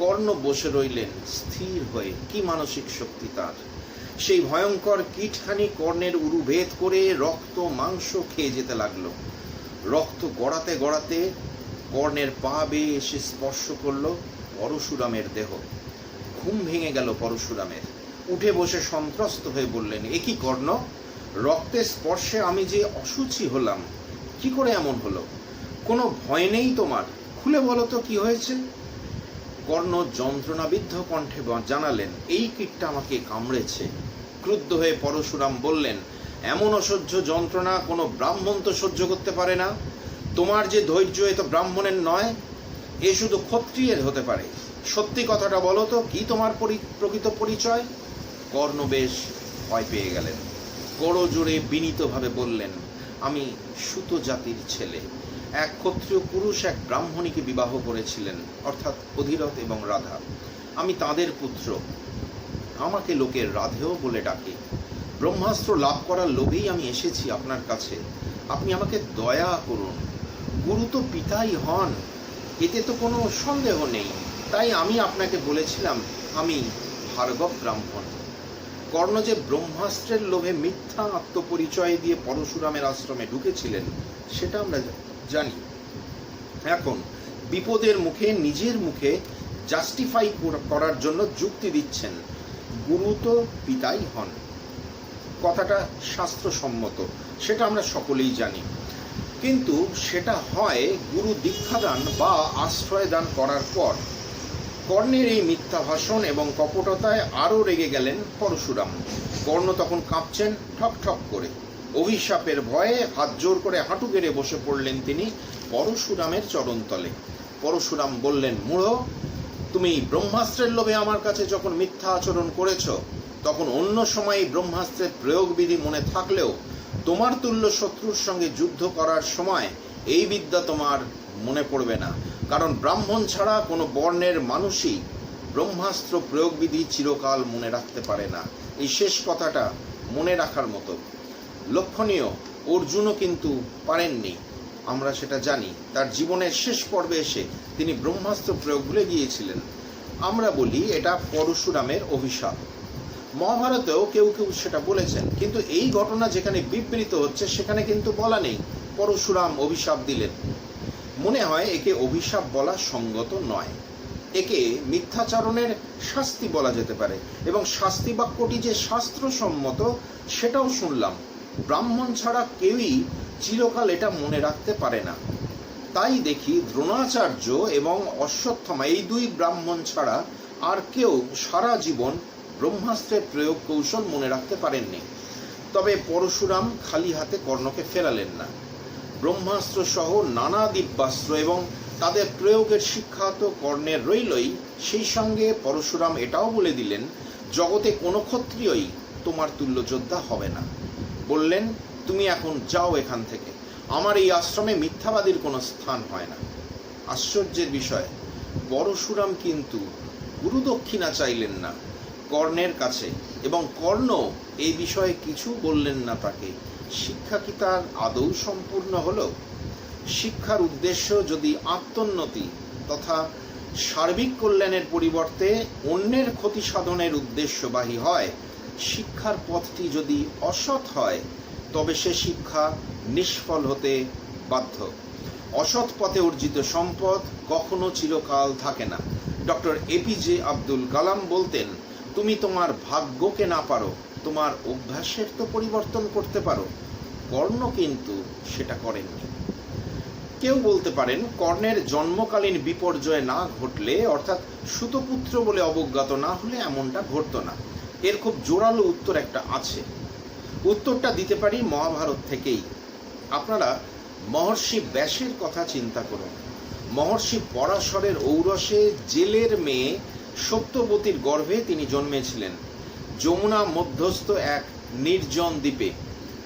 কর্ণ বসে রইলেন স্থির হয়ে। কি মানসিক শক্তি তার! সেই ভয়ঙ্কর কীটখানি কর্ণের উরু ভেদ করে রক্ত মাংস খেয়ে যেতে লাগলো। রক্ত গড়াতে গড়াতে কর্ণের পা বেয়ে এসে স্পর্শ করল পরশুরামের দেহ। ঘুম ভেঙে গেল পরশুরামের। উঠে বসে সন্ত্রস্ত হয়ে বললেন, এ কি কর্ণ? রক্তের স্পর্শে আমি যে অশুচি হলাম, কি করে এমন হলো? কোনো ভয় নেই তোমার? খুলে বলো তো কি হয়েছে? কর্ণ যন্ত্রণাবিদ্ধ কণ্ঠে জানালেন, এই কীটটা আমাকে কামড়েছে। ক্রুদ্ধ হয়ে পরশুরাম বললেন, এমন অসহ্য যন্ত্রণা কোনো ব্রাহ্মণ তো সহ্য করতে পারে না। তোমার যে ধৈর্য, এ তো ব্রাহ্মণের নয়, এ শুধু ক্ষত্রিয়ের হতে পারে। সত্যি কথাটা বলো তো, কি তোমার প্রকৃত পরিচয়? কর্ণ বেশ ভয় পেয়ে গেলেন। করজোড়ে বিনীতভাবে বললেন, আমি সুত জাতির ছেলে। এক ক্ষত্রিয় পুরুষ এক ব্রাহ্মণীকে বিবাহ করেছিলেন, অর্থাৎ অধিরথ এবং রাধা। আমি তাদের পুত্র। আমাকে লোকের রাধেয় বলে ডাকে। ব্রহ্মাস্ত্র লাভ করার লোভেই আমি এসেছি আপনার কাছে। আপনি আমাকে দয়া করুন। গুরু তো পিতাই হন, এতে তো কোনো সন্দেহ নেই। তাই আমি আপনাকে বলেছিলাম আমি ভার্গব ব্রাহ্মণ। কর্ণ যে ব্রহ্মাস্ত্রের লোভে মিথ্যা আত্মপরিচয় দিয়ে পরশুরামের আশ্রমে ঢুকেছিলেন সেটা আমরা জানি। এখন বিপদের মুখে নিজের মুখে জাস্টিফাই করার জন্য যুক্তি দিচ্ছেন, গুরু তো পিতাই হন। কথাটা শাস্ত্রসম্মত, সেটা আমরা সকলেই জানি। কিন্তু সেটা হয় গুরু দীক্ষাদান বা আশ্রয় দান করার পর। কর্ণের এই মিথ্যা ভাষণ এবং কপটতায় আরও রেগে গেলেন পরশুরাম। কর্ণ তখন কাঁপছেন ঠক ঠক করে। অভিশাপের ভয়ে হাত জোর করে হাঁটু গেড়ে বসে পড়লেন তিনি পরশুরামের চরণতলে। পরশুরাম বললেন, মূঢ়, তুমি ব্রহ্মাস্ত্রের লোভে আমার কাছে যখন মিথ্যা আচরণ করেছ, তখন অন্য সময় ব্রহ্মাস্ত্রের প্রয়োগবিধি মনে থাকলেও তোমার তুল্য শত্রুর সঙ্গে যুদ্ধ করার সময় এই বিদ্যা তোমার মনে পড়বে না। কারণ ব্রাহ্মণ ছাড়া কোনো বর্ণের মানুষই ব্রহ্মাস্ত্র প্রয়োগবিধি চিরকাল মনে রাখতে পারে না। এই শেষ কথাটা মনে রাখার মতো। লক্ষণীয়, অর্জুনও কিন্তু পারেননি, আমরা সেটা জানি। তার জীবনের শেষ পর্বে এসে তিনি ব্রহ্মাস্ত্র প্রয়োগ ভুলে গিয়েছিলেন। আমরা বলি এটা পরশুরামের অভিশাপ। মহাভারতেও কেউ কেউ সেটা বলেছেন, কিন্তু এই ঘটনা যেখানে বিবৃত হচ্ছে সেখানে কিন্তু বলা নেই পরশুরাম অভিশাপ দিলেন। মনে হয় একে অভিশাপ বলা সঙ্গত নয়, একে মিথ্যাচারণের শাস্তি বলা যেতে পারে। এবং শাস্তি বাক্যটি যে শাস্ত্রসম্মত সেটাও শুনলাম। ব্রাহ্মণ ছাড়া কেউই চিরকাল এটা মনে রাখতে পারে না। তাই দেখি দ্রোণাচার্য এবং অশ্বত্থামা, এই দুই ব্রাহ্মণ ছাড়া আর কেউ সারা জীবন ব্রহ্মাস্ত্রের প্রয়োগ কৌশল মনে রাখতে পারেননি। তবে পরশুরাম খালি হাতে কর্ণকে ফেরালেন না। ব্রহ্মাস্ত্র সহ নানা দিব্যাস্ত্র এবং তাদের প্রয়োগের শিক্ষা তো কর্ণের রইলই, সেই সঙ্গে পরশুরাম এটাও বলে দিলেন, জগতে কোনো ক্ষত্রিয়ই তোমার তুল্য যোদ্ধা হবে না। বললেন, তুমি এখন যাও এখান থেকে, আমার এই আশ্রমে মিথ্যাবাদীর কোনো স্থান হয় না। আশ্চর্যের বিষয়, পরশুরাম কিন্তু গুরুদক্ষিণা চাইলেন না কর্ণের কাছে, এবং কর্ণ এই বিষয়ে কিছু বললেন না তাকে। শিক্ষা কি তার আদৌ সম্পূর্ণ হলো? শিক্ষার উদ্দেশ্য যদি আত্মোন্নতি তথা সার্বিক কল্যাণের পরিবর্তে অন্যের ক্ষতি সাধনের উদ্দেশ্যবাহী হয়, শিক্ষার পথটি যদি অসৎ হয়, তবে সে শিক্ষা নিষ্ফল হতে বাধ্য। অসৎ পথে অর্জিত সম্পদ কখনো চিরকাল থাকে না। ডক্টর এপিজে আব্দুল কালাম বলতেন, তুমি তোমার ভাগ্যকে না পারো, তোমার অভ্যাসের তো পরিবর্তন করতে পারো। কর্ণ কিন্তু সেটা করেননি। কেউ বলতে পারেন, কর্ণের জন্মকালীন বিপর্যয় না ঘটলে, অর্থাৎ সুতপুত্র বলে অবজ্ঞাত না হলে এমনটা ঘটতো না। এর খুব জোরালো উত্তর একটা আছে। উত্তরটা দিতে পারি মহাভারত থেকেই। আপনারা মহর্ষি ব্যাসের কথা চিন্তা করুন। মহর্ষি পরাশরের ঔরসে জেলের মেয়ে সত্যবতীর গর্ভে তিনি জন্মেছিলেন। যমুনা মধ্যস্থ এক নির্জন দ্বীপে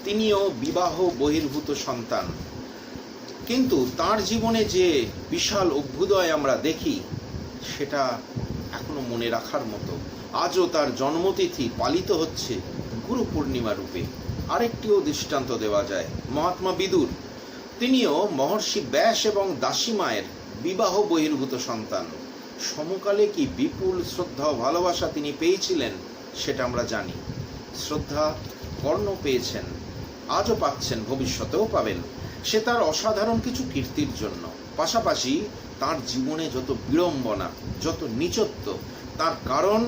তিনিও বিবাহ বহির্ভূত সন্তান। কিন্তু তার জীবনে যে বিশাল অভ্যুদয় আমরা দেখি, সেটা এখনো মনে রাখার মতো। আজও তার জন্মতিথি পালিত হচ্ছে গুরু পূর্ণিমা রূপে। আরেকটিও দৃষ্টান্ত দেওয়া যায়, মহাত্মা বিদুর। তিনিও মহর্ষি ব্যাস এবং দাসী মায়ের বিবাহ বহির্ভূত সন্তান। সমকালে কি বিপুল শ্রদ্ধা ও ভালোবাসা তিনি পেয়েছিলেন সেটা আমরা জানি। শ্রদ্ধা কর্ণ পেয়েছেন, আজও পাচ্ছেন, ভবিষ্যতেও পাবেন। সে তার অসাধারণ কিছু কীর্তির জন্য। পাশাপাশি তার জীবনে যত বিড়ম্বনা, যত নীচত্ব, তার কারণ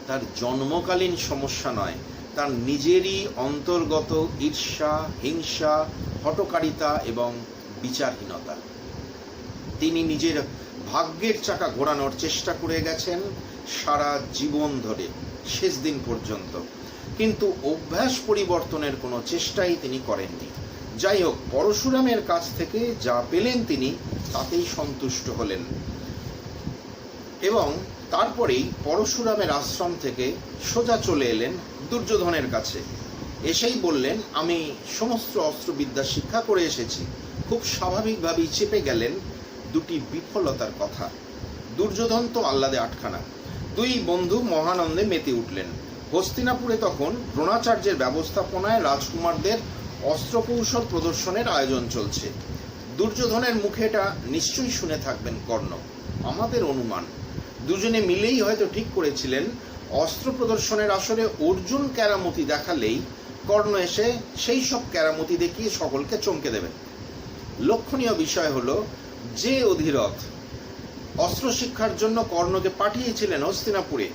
তার জন্মকালীন সমস্যা নয়, তার নিজেরই অন্তর্গত ঈর্ষা, হিংসা, হঠকারিতা এবং বিচারহীনতা। তিনি নিজের ভাগ্যের চাকা ঘোরানোর চেষ্টা করে গেছেন সারা জীবন ধরে, শেষ দিন পর্যন্ত, কিন্তু অভ্যাস পরিবর্তনের কোনো চেষ্টাই তিনি করেননি। যাই হোক, পরশুরামের কাছ থেকে যা পেলেন তিনি তাতেই সন্তুষ্ট হলেন এবং তারপরেই পরশুরামের আশ্রম থেকে সোজা চলে এলেন দুর্যোধনের কাছে। এসেই বললেন, আমি সমস্ত অস্ত্রবিদ্যা শিক্ষা করে এসেছি। খুব স্বাভাবিকভাবেই চেপে গেলেন দুটি বিফলতার কথা। দুর্যোধন তো আহ্লাদে আটখানা। দুই বন্ধু মহানন্দে মেতে উঠলেন। হস্তিনাপুরে তখন দ্রোণাচার্যের ব্যবস্থাপনায় রাজকুমারদের অস্ত্রকৌশল প্রদর্শনের আয়োজন চলছে। দুর্যোধনের মুখে এটা নিশ্চয়ই শুনে থাকবেন কর্ণ। আমাদের অনুমান দুজনে মিলেই হয়তো ঠিক করেছিলেন অস্ত্র প্রদর্শনের আসরে অর্জুন কেরামতি দেখালেই কর্ণ এসে সেই সব কেরামতি দেখিয়ে সকলকে চমকে দেবেন। লক্ষণীয় বিষয় হলো, যে অধিরথ অস্ত্র শিক্ষার জন্য কর্ণকে পাঠিয়েছিলেন হস্তিনাপুরে,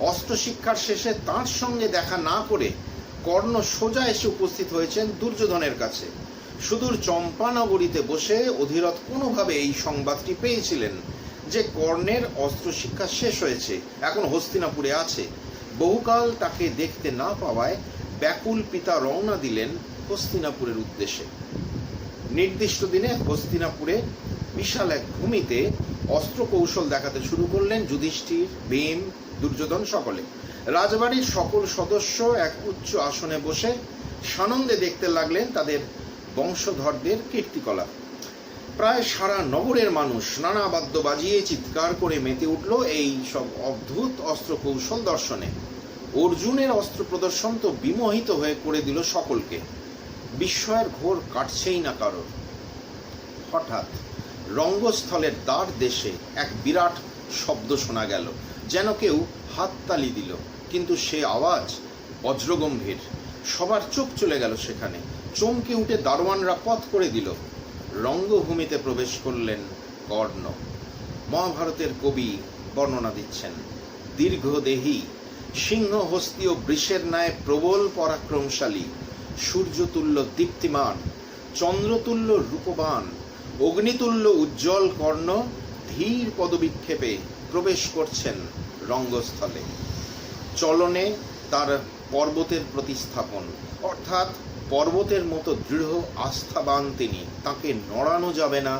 অস্ত্র শিক্ষার শেষে তাঁর সঙ্গে দেখা না করে কর্ণ সোজা এসে উপস্থিত হয়েছেন দুর্যোধনের কাছে। সুদূর চম্পানগরীতে বসে অধিরথ কোনোভাবে এই সংবাদটি পেয়েছিলেন যে কর্ণের অস্ত্র শিক্ষা শেষ হয়েছে, এখন হস্তিনাপুরে আছে। বহুকাল তাকে দেখতে না পাওয়ায় ব্যাকুল পিতা রওনা দিলেন হস্তিনাপুরের উদ্দেশ্যে। নির্দিষ্ট দিনে হস্তিনাপুরে বিশাল এক ভূমিতে অস্ত্র কৌশল দেখাতে শুরু করলেন যুধিষ্ঠির, ভীম, দুর্যোধন সকলে। রাজবাড়ির সকল সদস্য এক উচ্চ আসনে বসে সানন্দে দেখতে লাগলেন তাদের বংশধরদের কীর্তিকলাপ। প্রায় সারা নগরের মানুষ নানা বাদ্য বাজিয়ে চিৎকার করে মেতে উঠল এই সব অদ্ভুত অস্ত্র কৌশল দর্শনে। অর্জুনের অস্ত্র প্রদর্শন তো বিমোহিত হয়ে করে দিল সকলকে। বিস্ময়ের ঘোর কাটছেই না কারোর। হঠাৎ রঙ্গস্থলের দ্বার দেশে এক বিরাট শব্দ শোনা গেল, যেন কেউ হাততালি দিল, কিন্তু সে আওয়াজ বজ্রগম্ভীর। সবার চোখ চলে গেল সেখানে। চমকে উঠে দারোয়ানরা পথ করে দিল। রঙ্গভূমিতে প্রবেশ করলেন কর্ণ। মহাভারতের কবি বর্ণনা দিচ্ছেন, দীর্ঘদেহী, সিংহহস্তীয় বৃষের ন্যায় প্রবল পরাক্রমশালী, সূর্যতুল্য দীপ্তিমান, চন্দ্রতুল্য রূপবান, অগ্নিতুল্য উজ্জ্বল কর্ণ ধীর পদবিক্ষেপে প্রবেশ করছেন রঙ্গস্থলে। চলনে তার পর্বতের প্রতিস্থাপন, অর্থাৎ পর্বতের মতো দৃঢ় আস্থাবান তিনি। তাকে নড়ানো যাবে না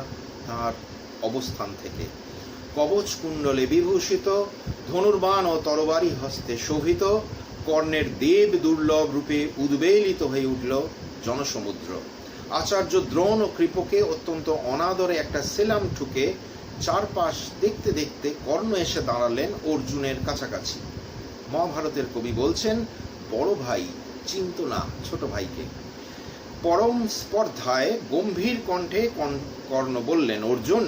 তার অবস্থান থেকে। কবচ কুণ্ডলে বিভূষিত, ধনুর্বাণ ও তরবারি হস্তে শোভিত কর্ণের দেব দুর্লভ রূপে উদ্বেলিত হয়ে উঠল জনসমুদ্র। আচার্য দ্রোণ ও কৃপকে অত্যন্ত অনাদরে একটা সেলাম ঠুকে চারপাশ দেখতে দেখতে কর্ণ এসে দাঁড়ালেন অর্জুনের কাছাকাছি। মহাভারতের কবি বলছেন, বড় ভাই চিন্ত না ছোট ভাইকে। পরম স্পর্ধায় গম্ভীর কণ্ঠে কর্ণ বললেন, অর্জুন,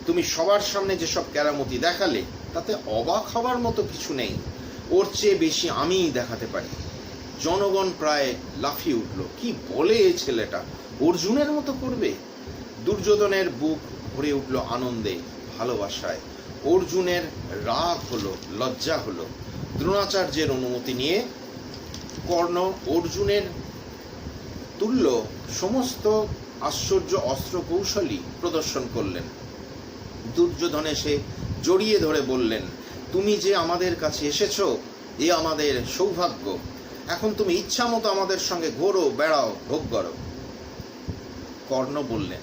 তুমি সবার সামনে যেসব কেরামতি দেখালে তাতে অবাক হবার মতো কিছু নেই। ওর চেয়ে বেশি আমিই দেখাতে পারি। জনগণ প্রায় লাফিয়ে উঠল। কি বলে এ ছেলেটা, অর্জুনের মতো করবে? দুর্যোধনের বুক ভরে উঠল আনন্দে, ভালোবাসায়। অর্জুনের রাগ হলো, লজ্জা হলো। দ্রোণাচার্যের অনুমতি নিয়ে কর্ণ অর্জুনের তুল্য সমস্ত আশ্চর্য অস্ত্র কৌশলী প্রদর্শন করলেন। দুর্যোধন এসে জড়িয়ে ধরে বললেন, তুমি যে আমাদের কাছে এসেছো এ আমাদের সৌভাগ্য। এখন তুমি ইচ্ছা মতো আমাদের সঙ্গে ঘোরো, বেড়াও, ভোগ করো। কর্ণ বললেন,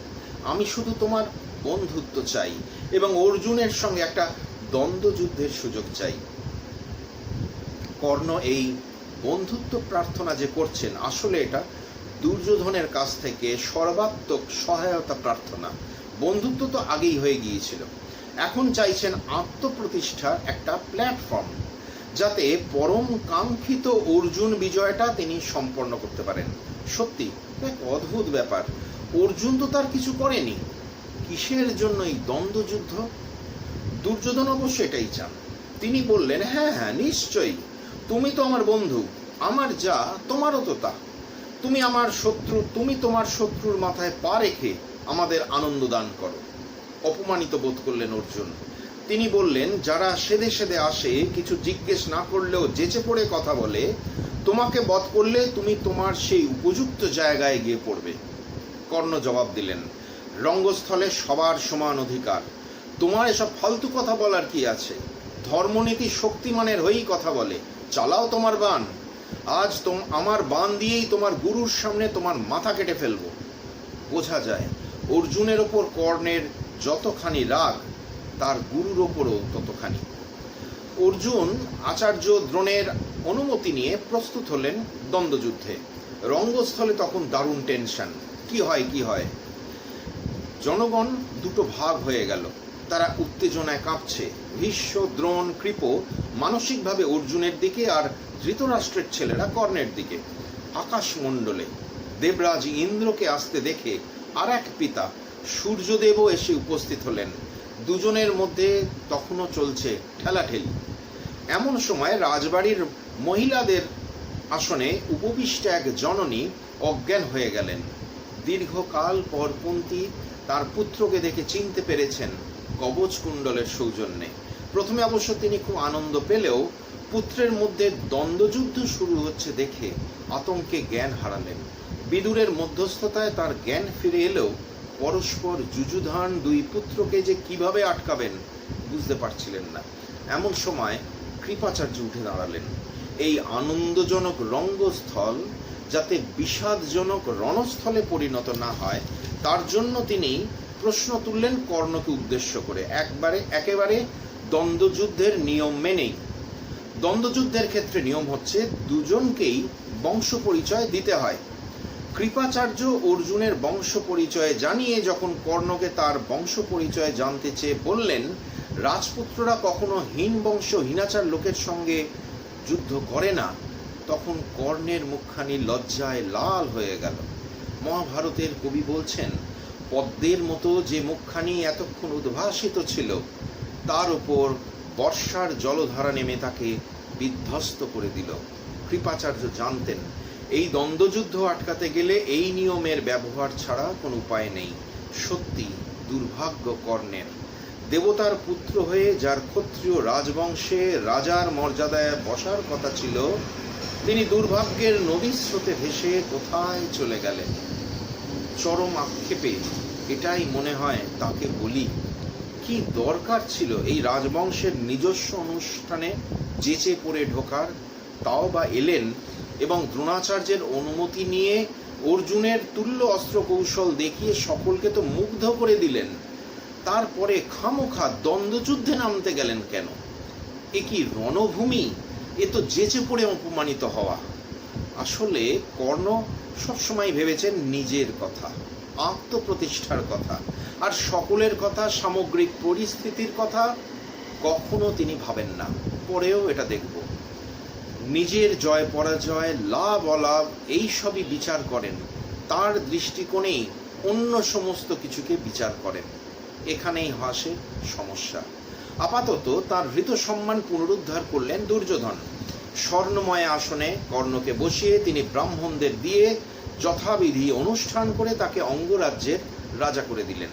আমি শুধু তোমার বন্ধুত্ব চাই এবং অর্জুনের সঙ্গে একটা দ্বন্দ্বযুদ্ধের সুযোগ চাই। কর্ণ এই বন্ধুত্ব প্রার্থনা যে করছেন, আসলে এটা দুর্যোধনের কাছ থেকে সর্বাত্মক সহায়তা প্রার্থনা। বন্ধুত্ব তো আগেই হয়ে গিয়েছিল, এখন চাইছেন আত্মপ্রতিষ্ঠার একটা প্ল্যাটফর্ম, যাতে পরম কাঙ্ক্ষিত অর্জুন বিজয়টা তিনি সম্পন্ন করতে পারেন। সত্যি এক অদ্ভুত ব্যাপার, অর্জুন তো তার কিছু করেনি, কিসের জন্য এই দ্বন্দ্বযুদ্ধ? দুর্যোধন অবশ্য এটাই চান। তিনি বললেন, হ্যাঁ হ্যাঁ নিশ্চয়ই, তুমি তো আমার বন্ধু, আমার যা তোমারও তো তা। তুমি আমার শত্রু, তুমি তোমার শত্রুর মাথায় পা রেখে আমাদের আনন্দ দান করো। অপমানিত বোধ করলেন অর্জুন। তিনি বললেন, যারা সেদে সেদে আসে, কিছু জিজ্ঞেস না করলেও যেচে পড়ে কথা বলে, তোমাকে বধ করলে তুমি তোমার সেই উপযুক্ত জায়গায় গিয়ে পড়বে। কর্ণ জবাব দিলেন, রঙ্গস্থলে সবার সমান অধিকার। তোমার এসব ফালতু কথা বলার কি আছে? ধর্মনীতি শক্তিমানের হয়েই কথা বলে। চালাও তোমার বাণ। আজ আমার বাণ দিয়েই তোমার গুরুর সামনে তোমার মাথা কেটে ফেলবো। বোঝা যায় অর্জুনের ওপর কর্ণের যতখানি রাগ, তার গুরুর ওপরও ততখানি। অর্জুন আচার্য দ্রোণের অনুমতি নিয়ে প্রস্তুত হলেন দ্বন্দ্বযুদ্ধে। রঙ্গস্থলে তখন দারুণ টেনশন। কি হয়। জনগণ দুটো ভাগ হয়ে গেল। তারা উত্তেজনায় কাঁপছে। ভীষ্ম, দ্রোণ, কৃপ মানসিকভাবে অর্জুনের দিকে, আর ধৃতরাষ্ট্রের ছেলেরা কর্ণের দিকে। আকাশমণ্ডলে দেবরাজ ইন্দ্রকে আসতে দেখে আর এক পিতা সূর্যদেবও এসে উপস্থিত হলেন। দুজনের মধ্যে তখনও চলছে ঠেলাঠেলি। এমন সময় রাজবাড়ির মহিলাদের আসনে উপবিষ্ট এক জননী অজ্ঞান হয়ে গেলেন। দীর্ঘকাল পর কুন্তী তার পুত্রকে দেখে চিনতে পেরেছেন কবচ কুণ্ডলের সৌজন্যে। প্রথমে অবশ্য তিনি খুব আনন্দ পেলেও পুত্রের মধ্যে দ্বন্দ্বযুদ্ধ শুরু হচ্ছে দেখে আতঙ্কে জ্ঞান হারালেন। বিদুরের মধ্যস্থতায় তার জ্ঞান ফিরে এলেও পরস্পর যুযুধান দুই পুত্রকে যে কিভাবে আটকাবেন বুঝতে পারছিলেন না। এমন সময় কৃপাচার্য উঠে দাঁড়ালেন। এই আনন্দজনক রঙ্গস্থল যাতে বিষাদজনক রণস্থলে পরিণত না হয়, তার জন্য তিনি প্রশ্ন তুললেন কর্ণকে উদ্দেশ্য করে, একেবারে দ্বন্দ্বযুদ্ধের নিয়ম মেনেই। দ্বন্দ্বযুদ্ধের ক্ষেত্রে নিয়ম হচ্ছে দুজনকেই বংশ পরিচয় দিতে হয়। কৃপাচার্য অর্জুনের বংশ পরিচয় জানিয়ে যখন কর্ণকে তার বংশ পরিচয় জানতে চেয়ে বললেন, রাজপুত্ররা কখনো হীন বংশ হীনাচার লোকের সঙ্গে যুদ্ধ করে না, তখন কর্ণের মুখখানি লজ্জায় লাল হয়ে গেল। মহাভারতের কবি বলছেন, পদ্মের মতো যে মুখখানি এতক্ষণ উদ্ভাসিত ছিল, তার উপর বর্ষার জলধারা নেমে তাকে বিধ্বস্ত করে দিল। কৃপাচার্য জানতেন এই দ্বন্দ্বযুদ্ধ আটকাতে গেলে এই নিয়মের ব্যবহার ছাড়া কোনো উপায় নেই। সত্যি দুর্ভাগ্য কর্ণের। দেবতার পুত্র হয়ে যার ক্ষত্রিয় রাজবংশে রাজার মর্যাদায় বসার কথা ছিল, তিনি দুর্ভাগ্যের নদীর স্রোতে ভেসে কোথায় চলে গেলেন। চরম আক্ষেপে এটাই মনে হয় তাকে বলি, কি দরকার ছিল এই রাজবংশের নিজস্ব অনুষ্ঠানে যেচে পড়ে ঢোকার? তাও বা এলেন এবং দ্রোণাচার্যের অনুমতি নিয়ে অর্জুনের তুল্য অস্ত্র কৌশল দেখিয়ে সকলকে তো মুগ্ধ করে দিলেন। তারপরে খামোখা দ্বন্দ্বযুদ্ধে নামতে গেলেন কেন? এ কি রণভূমি? এ তো যেচে পড়ে অপমানিত হওয়া। আসলে কর্ণ সবসময় ভেবেছেন নিজের কথা, আত্মপ্রতিষ্ঠার কথা, আর সকলের কথা, সামগ্রিক পরিস্থিতির কথা কখনো তিনি ভাবেন না। পরেও এটা দেখব। নিজের জয় পরাজয়, লাভ অলাভ এই সবই বিচার করেন। তার দৃষ্টিকোণেই অন্য সমস্ত কিছুকে বিচার করেন। এখানেই হাসে সমস্যা। আপাতত তার হৃত সম্মান পুনরুদ্ধার করলেন দুর্যোধন। স্বর্ণময় আসনে কর্ণকে বসিয়ে তিনি ব্রাহ্মণদের দিয়ে যথাবিধি অনুষ্ঠান করে তাকে অঙ্গরাজ্যের রাজা করে দিলেন।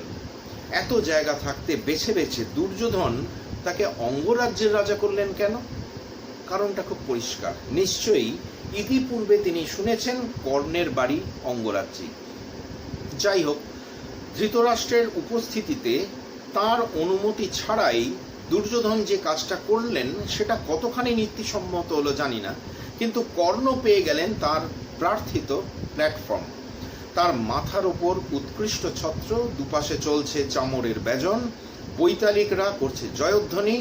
এত জায়গা থাকতে বেছে বেছে দুর্যোধন তাকে অঙ্গরাজ্যের রাজা করলেন কেন? কারণটা খুব পরিষ্কার। নিশ্চয়ই ইতিপূর্বে তিনি শুনেছেন কর্ণের বাড়ি অঙ্গরাজ্যে। যাই হোক, ধৃতরাষ্ট্রের উপস্থিতিতে তার অনুমতি ছাড়াই দুর্যোধন যে কাজটা করলেন সেটা কতখানি নীতিসম্মত হলো জানি না, কিন্তু কর্ণ পেয়ে গেলেন তার প্রার্থিত প্ল্যাটফর্ম। তার মাথার ওপর উৎকৃষ্ট ছত্র, দুপাশে চলছে চামরের ব্যজন, বৈতালিকরা করছে জয়ধ্বনি।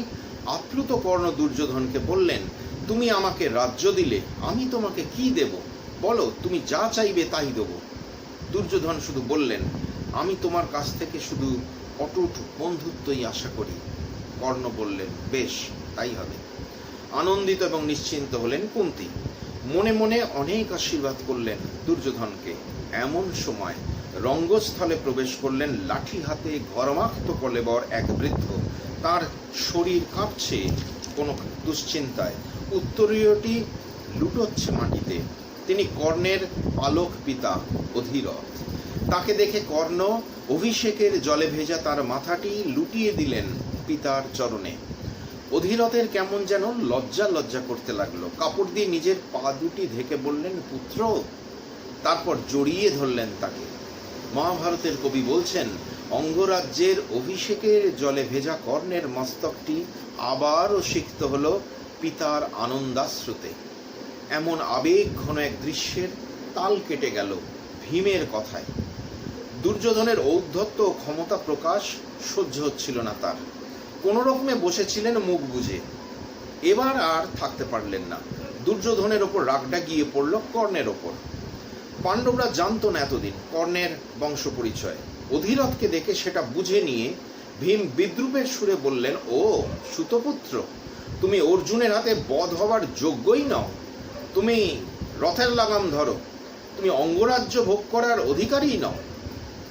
আপ্লুত কর্ণ দুর্যোধনকে বললেন, তুমি আমাকে রাজ্য দিলে, আমি তোমাকে কি দেব? বলো, তুমি যা চাইবে তাই দেব। দুর্যোধন শুধু বললেন, আমি তোমার কাছ থেকে শুধু অটুট বন্ধুত্বই আশা করি। কর্ণ বললেন, বেশ, তাই হবে। আনন্দিত এবং নিশ্চিন্ত হলেন কুন্তী। মনে মনে অনেক আশীর্বাদ করলেন দুর্যোধনকে। এমন সময় রঙ্গস্থলে প্রবেশ করলেন লাঠি হাতে ঘরমাক্ত কলেবর এক বৃদ্ধ। তার শরীর কাঁপছে কোনো দুশ্চিন্তায়, উত্তরীয়টি লুটোচ্ছে মাটিতে। তিনি কর্ণের পালক পিতা অধিরথ। তাকে দেখে কর্ণ অভিষেকের জলে ভেজা তার মাথাটি লুটিয়ে দিলেন পিতার চরণে। অধিরথের কেমন যেন লজ্জা লজ্জা করতে লাগলো। কাপড় দিয়ে নিজের পা দুটি ঢেকে বললেন, পুত্র। তারপর জড়িয়ে ধরলেন তাকে। মহাভারতের কবি বলছেন, অঙ্গরাজ্যের অভিষেকের জলে ভেজা কর্ণের মস্তকটি আবারও সিক্ত হল পিতার আনন্দাশ্রুতে। এমন আবেগ ঘন এক দৃশ্যের তাল কেটে গেল ভীমের কথায়। দুর্যোধনের ঔদ্ধত্য ও ক্ষমতা প্রকাশ সহ্য হচ্ছিল না তার। কোনো রকমে বসেছিলেন মুখ বুজে। এবার আর থাকতে পারলেন না। দুর্যোধনের ওপর রাগটা গিয়ে পড়ল কর্ণের ওপর। পাণ্ডবরা জানতো না এতদিন কর্ণের বংশ পরিচয়। অধিরথকে দেখে সেটা বুঝে নিয়ে ভীম বিদ্রুপের সুরে বললেন, ও সুতপুত্র, তুমি অর্জুনের হাতে বধ হবার যোগ্যই নও। তুমি রথের লাগাম ধরো, তুমি অঙ্গরাজ্য ভোগ করার অধিকারী নও।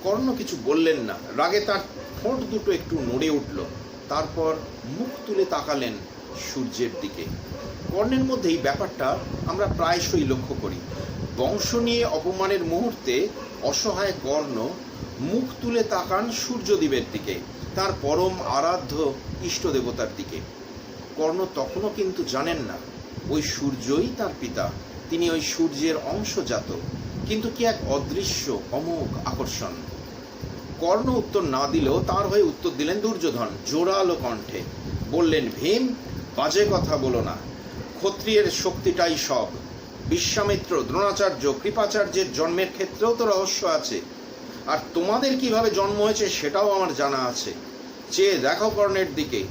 কর্ণ কিছু বললেন না। রাগে তার ঠোঁট দুটো একটু নড়ে উঠল। তারপর মুখ তুলে তাকালেন সূর্যের দিকে। কর্ণের মধ্যে এই ব্যাপারটা আমরা প্রায়শই লক্ষ্য করি। বংশ নিয়ে অপমানের মুহূর্তে অসহায় কর্ণ মুখ তুলে তাকান সূর্যদেবের দিকে, তার পরম আরাধ্য ইষ্ট দেবতার দিকে। কর্ণ তখনও কিন্তু জানেন না ওই সূর্যই তার পিতা, তিনি ওই সূর্যের অংশজাত। কিন্তু কি এক অদৃশ্য অমোঘ আকর্ষণ! কর্ণ উত্তর না দিলেও তার হয়ে উত্তর দিলেন দুর্যোধন জোরালো কণ্ঠে। বললেন, ভীম, বাজে কথা বলো না। ক্ষত্রিয়ের শক্তিটাই সব। বিশ্বামিত্র, দ্রোণাচার্য, কৃপাচার্যের জন্মের ক্ষেত্রেও তো রহস্য আছে। আর তোমাদের কিভাবে জন্ম হয়েছে সেটাও আমার জানা আছে। চেয়ে দেখো কর্ণের দিকে।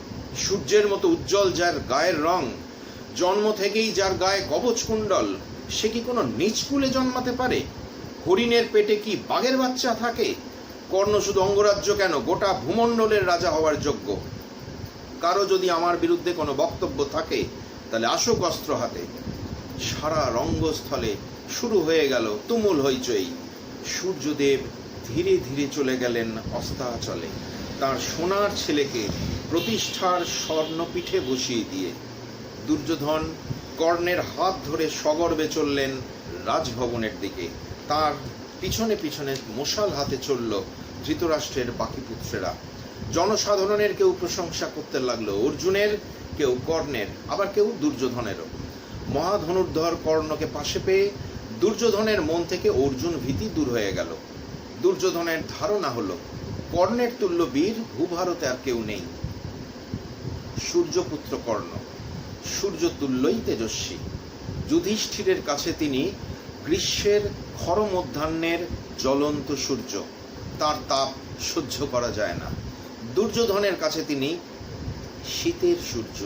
সূর্যের মতো উজ্জ্বল যার গায়ের রং, জন্ম থেকেই যার গায়ে কবচকুণ্ডল, সে কি কোনো নিচ কুলে জন্মাতে পারে? হরিণের পেটে কি বাঘের বাচ্চা থাকে? কর্ণ শুধু অঙ্গরাজ্য কেন, গোটা ভূমণ্ডলের রাজা হওয়ার যোগ্য। কারো যদি আমার বিরুদ্ধে কোনো বক্তব্য থাকে তাহলে আসুক অস্ত্র হাতে। সারা রঙ্গস্থলে শুরু হয়ে গেল তুমুল হইচই। সূর্যদেব ধীরে ধীরে চলে গেলেন অস্তাচলে, তার সোনার ছেলেকে প্রতিষ্ঠার স্বর্ণপীঠে বসিয়ে দিয়ে। দুর্যোধন কর্ণের হাত ধরে সগর্বে চললেন রাজভবনের দিকে। তার পিছনে পিছনে মশাল হাতে চলল ধৃতরাষ্ট্রের বাকি পুত্রেরা। জনসাধারণের কেউ প্রশংসা করতে লাগলো অর্জুনের, কেউ কর্ণের, আবার কেউ দুর্যোধনেরও। মহাধনুর্ধর কর্ণকে পাশে পেয়ে দুর্যোধনের মন থেকে অর্জুন ভীতি দূর হয়ে গেল। দুর্যোধনের ধারণা হলো কর্ণের তুল্য বীর ভূভারতে আর কেউ নেই। সূর্যপুত্র কর্ণ সূর্য তুল্যই তেজস্বী। যুধিষ্ঠিরের কাছে তিনি গ্রীষ্মের খর মধ্যাহ্নের জ্বলন্ত সূর্য, তার তাপ সহ্য করা যায় না। দুর্যোধনের কাছে তিনি শীতের সূর্য,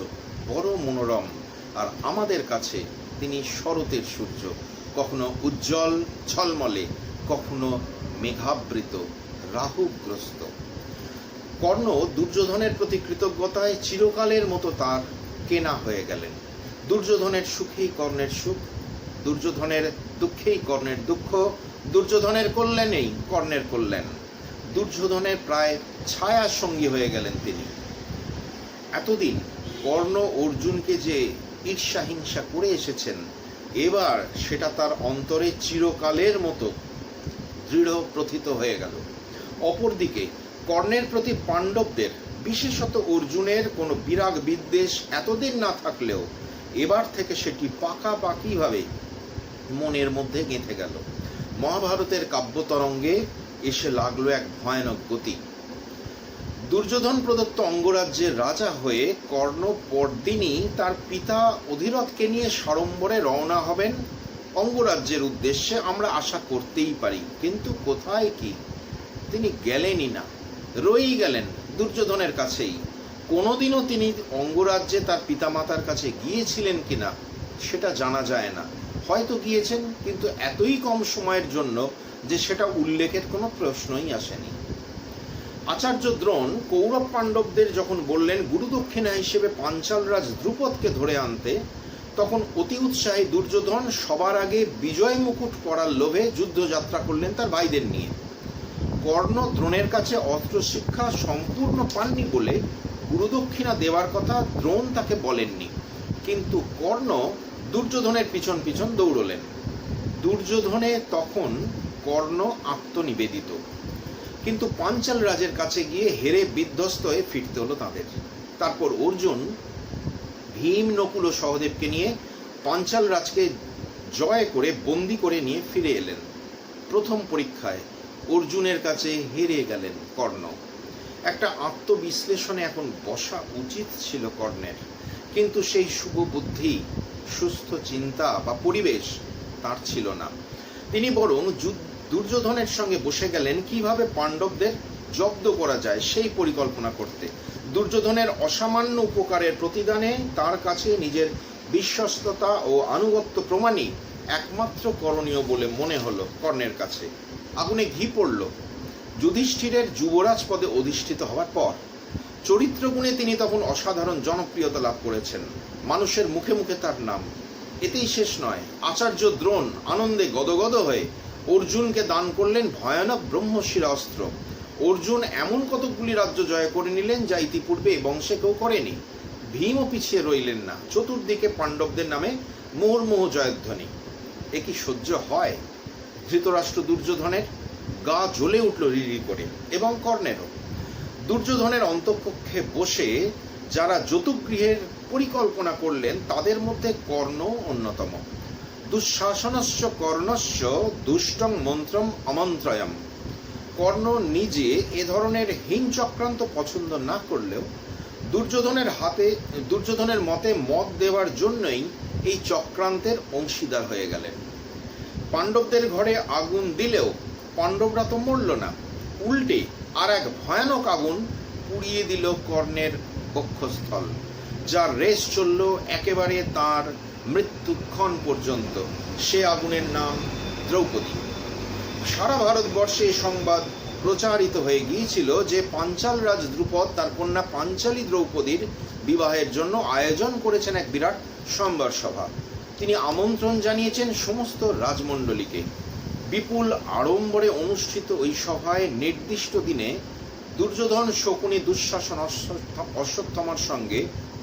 বড় মনোরম। আর আমাদের কাছে তিনি শরতের সূর্য, কখনো উজ্জ্বল ঝলমলে, কখনো মেঘাবৃত রাহুগ্রস্ত। কর্ণ দুর্যোধনের প্রতি কৃতজ্ঞতায় চিরকালের মতো তার কেনা হয়ে গেলেন। দুর্যোধনের সুখেই কর্ণের সুখ, দুর্যোধনের দুঃখেই কর্ণের দুঃখ, দুর্যোধনের কল্যাণেই কর্ণের কল্যাণ। দুর্যোধনের প্রায় ছায়া সঙ্গী হয়ে গেলেন তিনি। এতদিন কর্ণ অর্জুনকে যে ঈর্ষা হিংসা করে এসেছেন, এবার সেটা তার অন্তরে চিরকালের মতো দৃঢ় প্রথিত হয়ে গেল। অপরদিকে কর্ণের প্রতি পাণ্ডবদের, বিশেষত অর্জুনের কোনো বিরাগ বিদ্বেষ এতদিন না থাকলেও এবার থেকে সেটি পাকাপাকিভাবে মনের মধ্যে গেঁথে গেল। মহাভারতের কাব্যতরঙ্গে এসে লাগলো এক ভয়ানক গতি। দুর্যোধন প্রদত্ত অঙ্গরাজ্যের রাজা হয়ে কর্ণ পরদিনই তার পিতা অধিরথকে নিয়ে সাড়ম্বরে রওনা হবেন অঙ্গরাজ্যের উদ্দেশ্যে আমরা আশা করতেই পারি। কিন্তু কোথায় কি, তিনি গেলেনই না, রয়েই গেলেন দুর্যোধনের কাছেই। কোনোদিনও তিনি অঙ্গরাজ্যে তার পিতামাতার কাছে গিয়েছিলেন কিনা সেটা জানা যায় না। হয়তো গিয়েছেন, কিন্তু এতই কম সময়ের জন্য যে সেটা উল্লেখের কোনো প্রশ্নই আসেনি। আচার্য দ্রোণ কৌরব পাণ্ডবদের যখন বললেন গুরুদক্ষিণা হিসেবে পাঞ্চালরাজ ধ্রুপদকে ধরে আনতে, তখন অতি উৎসাহী দুর্যোধন সবার আগে বিজয় মুকুট পরার লোভে যুদ্ধযাত্রা করলেন তার ভাইদের নিয়ে। কর্ণ দ্রোণের কাছে অস্ত্র শিক্ষা সম্পূর্ণ পাননি বলে গুরুদক্ষিণা দেওয়ার কথা দ্রোণ তাকে বলেননি। কিন্তু কর্ণ দুর্যোধনের পিছন পিছন দৌড়লেন। দুর্যোধনে তখন কর্ণ আত্মনিবেদিত, কিন্তু পাঞ্চাল রাজের কাছে গিয়ে হেরে বিধ্বস্ত হয়ে ফিরতে হলো তাদের। তারপর অর্জুন ভীম, নকুল ও সহদেবকে নিয়ে পাঞ্চাল রাজকে জয় করে বন্দি করে নিয়ে ফিরে এলেন। প্রথম পরীক্ষায় অর্জুনের কাছে হেরে গেলেন কর্ণ। একটা আত্মবিশ্লেষণে এখন বসা উচিত ছিল কর্ণের, কিন্তু সেই শুভ বুদ্ধি, সুস্থ চিন্তা বা পরিবেশ তার ছিল না। তিনি বরং দুর্যোধনের সঙ্গে বসে গেলেন কিভাবে পাণ্ডবদের জব্দ করা যায় সেই পরিকল্পনা করতে। দুর্যোধনের অসামান্য উপকারের প্রতিদানে তার কাছে নিজের বিশ্বস্ততা ও আনুগত্য প্রমাণই একমাত্র করণীয় বলে মনে হলো কর্ণের কাছে। আগুনে ঘি পড়ল যুধিষ্ঠিরের যুবরাজ পদে অধিষ্ঠিত হওয়ার পর। চরিত্রগুণে তিনি তখন অসাধারণ জনপ্রিয়তা লাভ করেছেন, মানুষের মুখে মুখে তার নাম। এতেই শেষ নয়, আচার্য দ্রোণ আনন্দে গদগদ হয়ে অর্জুনকে দান করলেন ভয়ানক ব্রহ্মশিরা অস্ত্র। অর্জুন এমন কতকগুলি রাজ্য জয় করে নিলেন যা ইতিপূর্বে বংশে কেউ করেনি। ভীমও পিছিয়ে রইলেন না, চতুর্দিকে পাণ্ডবদের নামে মুহুর্মুহ জয়ধ্বনি। এ কি সহ্য হয়? ধৃতরাষ্ট্র দুর্যোধনের গা জ্বলে উঠল রিরি করে, এবং কর্ণেরও। দুর্যোধনের অন্তঃকক্ষে বসে যারা যতুগৃহের পরিকল্পনা করলেন তাদের মধ্যে কর্ণ অন্যতম। দুঃশাসনস্য কর্ণস্য দুষ্টং মন্ত্রম অমন্ত্রয়ম। কর্ণ নিজে এ ধরনের হীন চক্রান্ত পছন্দ না করলেও দুর্যোধনের মতে মত দেওয়ার জন্যই এই চক্রান্তের অংশীদার হয়ে গেলেন। পাণ্ডবদের ঘরে আগুন দিলেও পাণ্ডবরা তো মরল না, উল্টে আর এক ভয়ানক আগুন পুড়িয়ে দিল কর্ণের বক্ষস্থল, যার রেশ চলল একেবারে তার মৃত্যুক্ষণ পর্যন্ত। সে আগুনের নাম দ্রৌপদী। সারা ভারতবর্ষে সংবাদ প্রচারিত হয়ে গিয়েছিল যে পাঞ্চাল রাজ দ্রুপদ তার কন্যা পাঞ্চালী দ্রৌপদীর বিবাহের জন্য আয়োজন করেছেন এক বিরাট সম্বার সভা। তিনি আমন্ত্রণ জানিয়েছেন সমস্ত রাজমণ্ডলীকে। বিপুল আড়ম্বরে অনুষ্ঠিত ওই সভায় নির্দিষ্ট দিনে দুর্যোধন, শকুনি, দুঃশাসন, অশ্বত্থামার সঙ্গে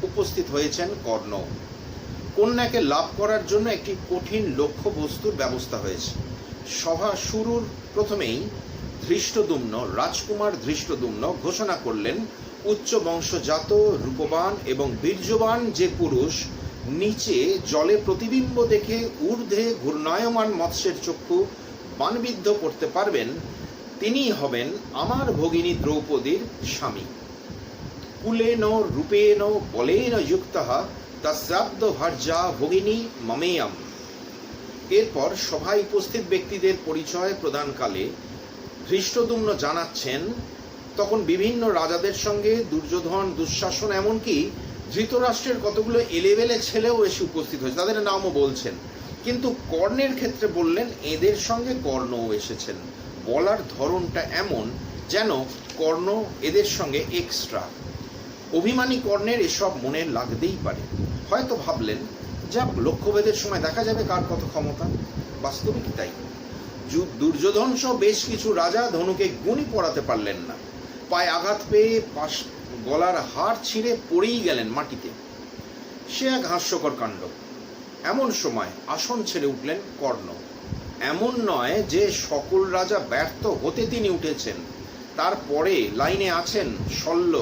উপস্থিত হয়েছেন কর্ণ। কন্যাকে লাভ করার জন্য একটি কঠিন লক্ষ্য বস্তুর ব্যবস্থা হয়েছে। সভা শুরুর প্রথমেই ধৃষ্টদ্যুম্ন, রাজকুমার ধৃষ্টদ্যুম্ন ঘোষণা করলেন, উচ্চ বংশজাত, রূপবান এবং বীর্যবান যে পুরুষ নিচে জলে প্রতিবিম্ব দেখে ঊর্ধ্বে ঘূর্ণায়মান মৎস্যের চক্ষু বানবিদ্ধ করতে পারবেন, তিনিই হবেন আমার ভগিনী দ্রৌপদীর স্বামী। কুলেন রূপেণ বলেন যুক্তঃ তস্যাব্দ ভার্যা ভগিনী মমেয়ম। এরপর সভায় উপস্থিত ব্যক্তিদের পরিচয় প্রদানকালে ধৃষ্টদ্যুম্ন জানাচ্ছেন, তখন বিভিন্ন রাজাদের সঙ্গে দুর্যোধন, দুঃশাসন, এমনকি ধৃতরাষ্ট্রের কতগুলো এলেবেলে ছেলেও এসে উপস্থিত হয়েছে, তাদের নামও বলছেন। কিন্তু কর্ণের ক্ষেত্রে বললেন এদের সঙ্গে কর্ণও এসেছেন। বলার ধরনটা এমন যেন কর্ণ এদের সঙ্গে এক্সট্রা। অভিমানী কর্ণের এসব মনে লাগতেই পারে। হয়তো ভাবলেন, যা লক্ষ্যভেদের সময় দেখা যাবে কার কত ক্ষমতা। বাস্তবিক তাই। দুর্যোধন সহ বেশ কিছু রাজা ধনুকে গুণই পড়াতে পারলেন না। পায়ে আঘাত পেয়ে গলার হাড় ছিঁড়ে পড়েই গেলেন মাটিতে। সে এক হাস্যকর কাণ্ড। এমন সময় আসন ছেড়ে উঠলেন কর্ণ। এমন নয় যে সকল রাজা ব্যর্থ হতে তিনি উঠেছেন, তারপরে লাইনে আছেন শল্য,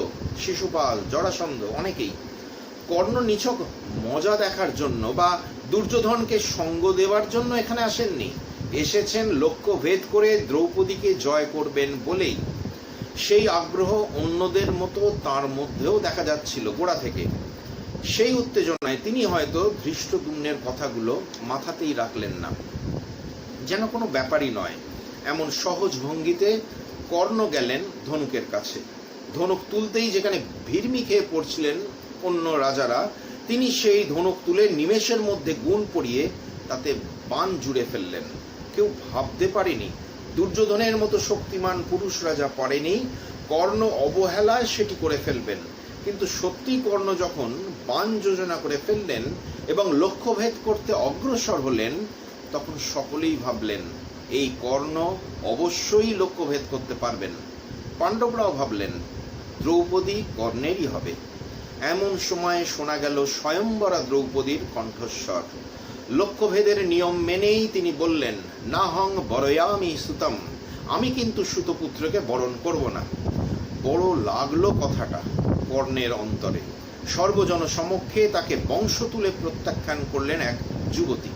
শিশুপাল, জরাসন্ধ, অনেকেই। কর্ণ নিছক মজা দেখার জন্য বা দুর্যোধনকে সঙ্গ দেওয়ার জন্য এখানে আসেননি, এসেছেন লক্ষ্য ভেদ করে দ্রৌপদীকে জয় করবেন বলেই। সেই আগ্রহ অন্যদের মতো তার মধ্যেও দেখা যাচ্ছিল গোড়া থেকে। সেই উত্তেজনায় তিনি হয়তো ধৃষ্টদ্যুম্নের কথাগুলো মাথাতেই রাখলেন না, যেন কোনো ব্যাপারই নয়। এমন সহজ ভঙ্গিতে কর্ণ গেলেন ধনুকের কাছে। ধনুক তুলতেই যেখানে ভিড়মি খেয়ে পড়ছিলেন অন্য রাজারা, তিনি সেই ধনুক তুলে নিমেষের মধ্যে গুণ পড়িয়ে তাতে বাণ জুড়ে ফেললেন। কেউ ভাবতে পারেনি, দুর্যোধনের মতো শক্তিমান পুরুষ রাজা পারেনি কর্ণ অবহেলায় সেটি করে ফেলবেন। কিন্তু সত্যি কর্ণ যখন বাণ যোজনা করে ফেললেন এবং লক্ষ্যভেদ করতে অগ্রসর হলেন, তখন সকলেই ভাবলেন এই কর্ণ অবশ্যই লক্ষ্যভেদ করতে পারবেন। পাণ্ডবরাও ভাবলেন দ্রৌপদী কর্ণেরই হবে। এমন সময় শোনা গেল স্বয়ম্বরা দ্রৌপদীর কণ্ঠস্বর। লক্ষ্যভেদের নিয়ম মেনেই তিনি বললেন, না হং বরয়ামি সুতম, আমি কিন্তু সুতপুত্রকে বরণ করব না। বড় লাগলো কথাটা কর্ণের অন্তরে। সর্বজন সমক্ষে তাকে বংশ তুলে প্রত্যাখ্যান করলেন এক যুবতী।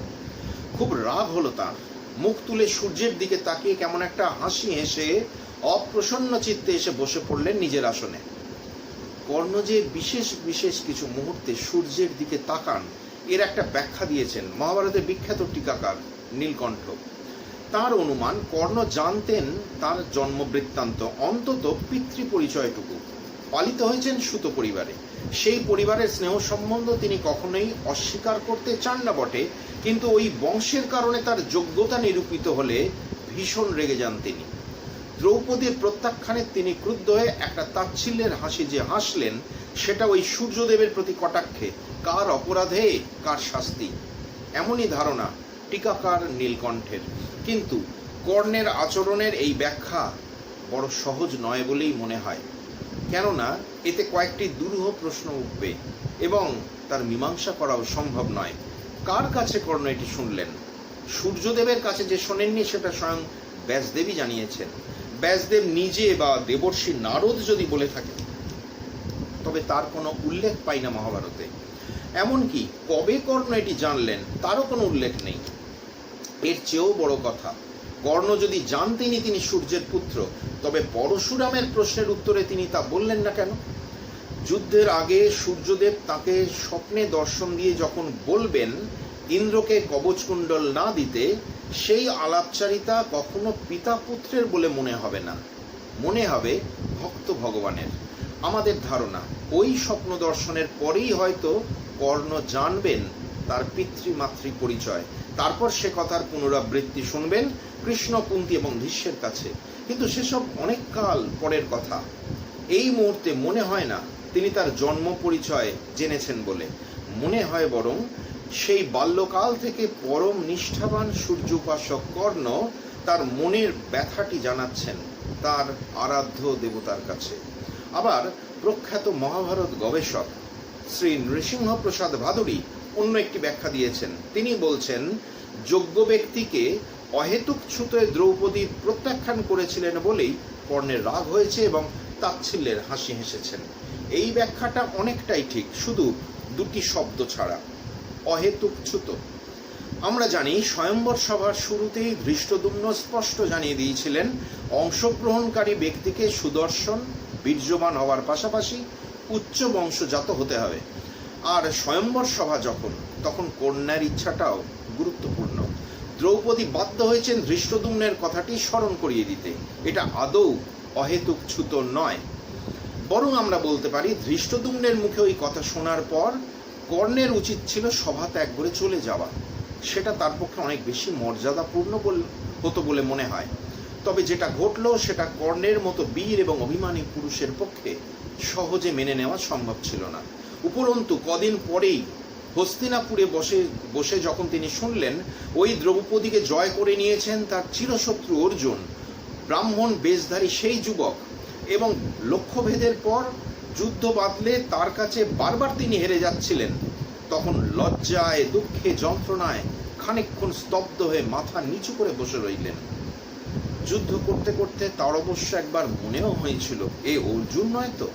খুব রাগ হলো তার। মুখ তুলে সূর্যের দিকে তাকিয়ে কেমন একটা হাসি হেসে অপ্রসন্ন চিত্তে এসে বসে পড়লেন নিজের আসনে। কর্ণ যে বিশেষ বিশেষ কিছু মুহূর্তে সূর্যের দিকে তাকান, এর একটা ব্যাখ্যা দিয়েছেন মহাভারতের বিখ্যাত টিকাকার নীলকণ্ঠ। তার অনুমান, কর্ণ জানতেন তার জন্মবৃত্তান্ত, অন্তত পিতৃ পরিচয়টুকু। পালিত হয়েছেন সুত পরিবারে, সেই পরিবারের স্নেহ সম্বন্ধ তিনি কখনোই অস্বীকার করতে চান না বটে, কিন্তু ওই বংশের কারণে তার যোগ্যতা নিরূপিত হলে ভীষণ রেগে যান তিনি। দ্রৌপদীর প্রত্যাখ্যানে তিনি ক্রুদ্ধ হয়ে একটা তাচ্ছিল্যের হাসি যে হাসলেন, সেটা ওই সূর্যদেবের প্রতি কটাক্ষে, কার অপরাধে কার শাস্তি, এমনই ধারণা টিকাকার নীলকণ্ঠের। কিন্তু কর্ণের আচরণের এই ব্যাখ্যা বড় সহজ নয় বলেই মনে হয়, কেননা এতে কয়েকটি দুরূহ প্রশ্ন উঠবে এবং তার মীমাংসা করাও সম্ভব নয়। কার কাছে কর্ণ এটি শুনলেন? সূর্যদেবের কাছে যে শোনেননি সেটা স্বয়ং ব্যাসদেবই জানিয়েছেন। ব্যাসদেব নিজে বা দেবর্ষি নারদ যদি বলে থাকেন, তবে তার কোনো উল্লেখ পাই না মহাভারতে। এমনকি কবে কর্ণ এটি জানলেন তারও কোনো উল্লেখ নেই। এর চেয়েও বড় কথা, কর্ণ যদি জানতেনই তিনি সূর্যের পুত্র, তবে পরশুরামের প্রশ্নের উত্তরে তিনি তা বললেন না কেন? যুদ্ধের আগে সূর্যদেব তাকে স্বপ্নে দর্শন দিয়ে যখন বলবেন ইন্দ্রকে কবচকুণ্ডল না দিতে, সেই আলাপচারিতা কখনো পিতা পুত্রের বলে মনে হবে না, মনে হবে ভক্ত ভগবানের। আমাদের ধারণা, ওই স্বপ্ন দর্শনের পরেই হয়তো কর্ণ জানবেন তার পিতৃমাতৃ পরিচয়, তারপর সে কথার পুনরাবৃত্তি শুনবেন কৃষ্ণ, কুন্তি এবং ভীষ্মের কাছে। কিন্তু সেসব অনেক কাল পরের কথা। এই মুহূর্তে মনে হয় না তিনি তার জন্ম পরিচয় জেনেছেন বলে। মনে হয় বরং সেই বাল্যকাল থেকে পরম নিষ্ঠাবান সূর্য উপাসক কর্ণ তার মনের ব্যথাটি জানাচ্ছেন তার আরাধ্য দেবতার কাছে। আবার প্রখ্যাত মহাভারত গবেষক শ্রী নৃসিংহ প্রসাদ ভাদুরী অন্য একটি ব্যাখ্যা দিয়েছেন। তিনি বলছেন, যোগ্য ব্যক্তিকে অহেতুক ছুতোয় দ্রৌপদী প্রত্যাখ্যান করেছিলেন বলেই কর্ণের রাগ হয়েছে এবং তাচ্ছিল্যের হাসি হেসেছেন। এই ব্যাখ্যাটা অনেকটাই ঠিক, শুধু দুটি শব্দ ছাড়া, অহেতুক ছুতো। আমরা জানি স্বয়ম্বর সভার শুরুতেই ধৃষ্টদ্যুম্ন স্পষ্ট জানিয়ে দিয়েছিলেন অংশগ্রহণকারী ব্যক্তিকে সুদর্শন, বীর্যবান হওয়ার পাশাপাশি উচ্চ বংশজাত হতে হবে। আর স্বয়ম্বর সভা তখন কন্যার ইচ্ছাটাও গুরুত্বপূর্ণ। দ্রৌপদী বাধ্য হয়েছেন ধৃষ্টদ্যুম্নের কথাটি স্মরণ করিয়ে দিতে। এটা আদৌ অহেতুক ছুতো নয়, বরং আমরা বলতে পারি ধৃষ্টদ্যুম্নের মুখে ওই কথা শোনার পর কর্ণের উচিত ছিল সভা ত্যাগ করে চলে যাওয়া। সেটা তার পক্ষে অনেক বেশি মর্যাদাপূর্ণ হতো বলে মনে হয়। তবে যেটা ঘটল সেটা কর্ণের মতো বীর এবং অভিমানী পুরুষের পক্ষে সহজে মেনে নেওয়া সম্ভব ছিল না। উপরন্তু কদিন পরেই হস্তিনাপুরে বসে যখন তিনি শুনলেন ওই দ্রৌপদীকে জয় করে নিয়েছেন তার চিরশত্রু অর্জুন, ব্রাহ্মণ বেশধারী সেই যুবক, এবং লক্ষ্যভেদের পর যুদ্ধ বাঁধলে তার কাছে বারবার তিনি হেরে যাচ্ছিলেন, তখন লজ্জায়, দুঃখে, যন্ত্রণায় খানিকক্ষণ স্তব্ধ হয়ে মাথা নিচু করে বসে রইলেন। যুদ্ধ করতে করতে তার অবশ্য একবার মনেও হয়েছিল এ অর্জুন নয় তো।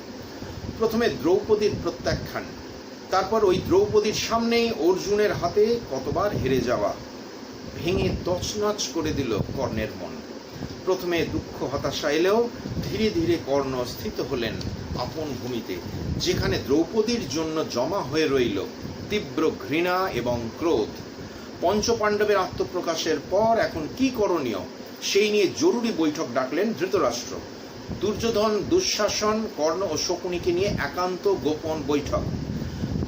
প্রথমে দ্রৌপদীর প্রত্যাখ্যান, তারপর ওই দ্রৌপদীর সামনেই অর্জুনের হাতে কতবার হেরে যাওয়া ভেঙে তছনছ করে দিল কর্ণের মন। প্রথমে দুঃখ হতাশা এলেও ধীরে ধীরে কর্ণ স্থিত হলেন আপন ভূমিতে, যেখানে দ্রৌপদীর জন্য জমা হয়ে রইল তীব্র ঘৃণা এবং ক্রোধ। পঞ্চপাণ্ডবের আত্মপ্রকাশের পর এখন কি করণীয় সেই নিয়ে জরুরি বৈঠক ডাকলেন ধৃতরাষ্ট্র। দুর্যোধন, দুঃশাসন, কর্ণ ও শকুনিকে নিয়ে একান্ত গোপন বৈঠক।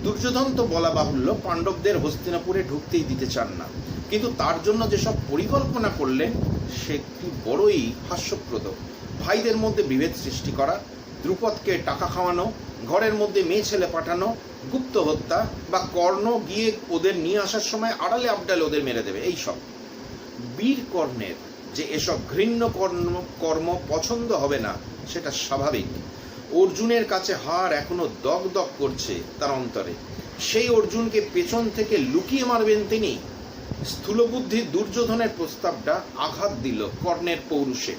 দুর্যোধন তো বলা বাহুল্য পাণ্ডবদের হস্তিনাপুরে ঢুকতেই দিতে চান না, কিন্তু তার জন্য যেসব পরিকল্পনা করলেন সেটি বড়ই হাস্যপ্রদ। ভাইদের মধ্যে বিভেদ সৃষ্টি করা, দ্রুপদকে টাকা খাওয়ানো, ঘরের মধ্যে মেয়ে ছেলে পাঠানো, গুপ্ত হত্যা, বা কর্ণ গিয়ে ওদের নিয়ে আসার সময় আড়ালে আবডালে ওদের মেরে দেবে, এইসব। বীর কর্ণের যে এসব ঘৃণ্য কর্ম পছন্দ হবে না সেটা স্বাভাবিক। অর্জুনের কাছে হার এখনো দগ দগ করছে তার অন্তরে। সেই অর্জুনকে পেছন থেকে লুকিয়ে মারবেন তিনি। স্থূলবুদ্ধি দুর্যোধনের প্রস্তাবটা আঘাত দিল কর্ণের পৌরুষে।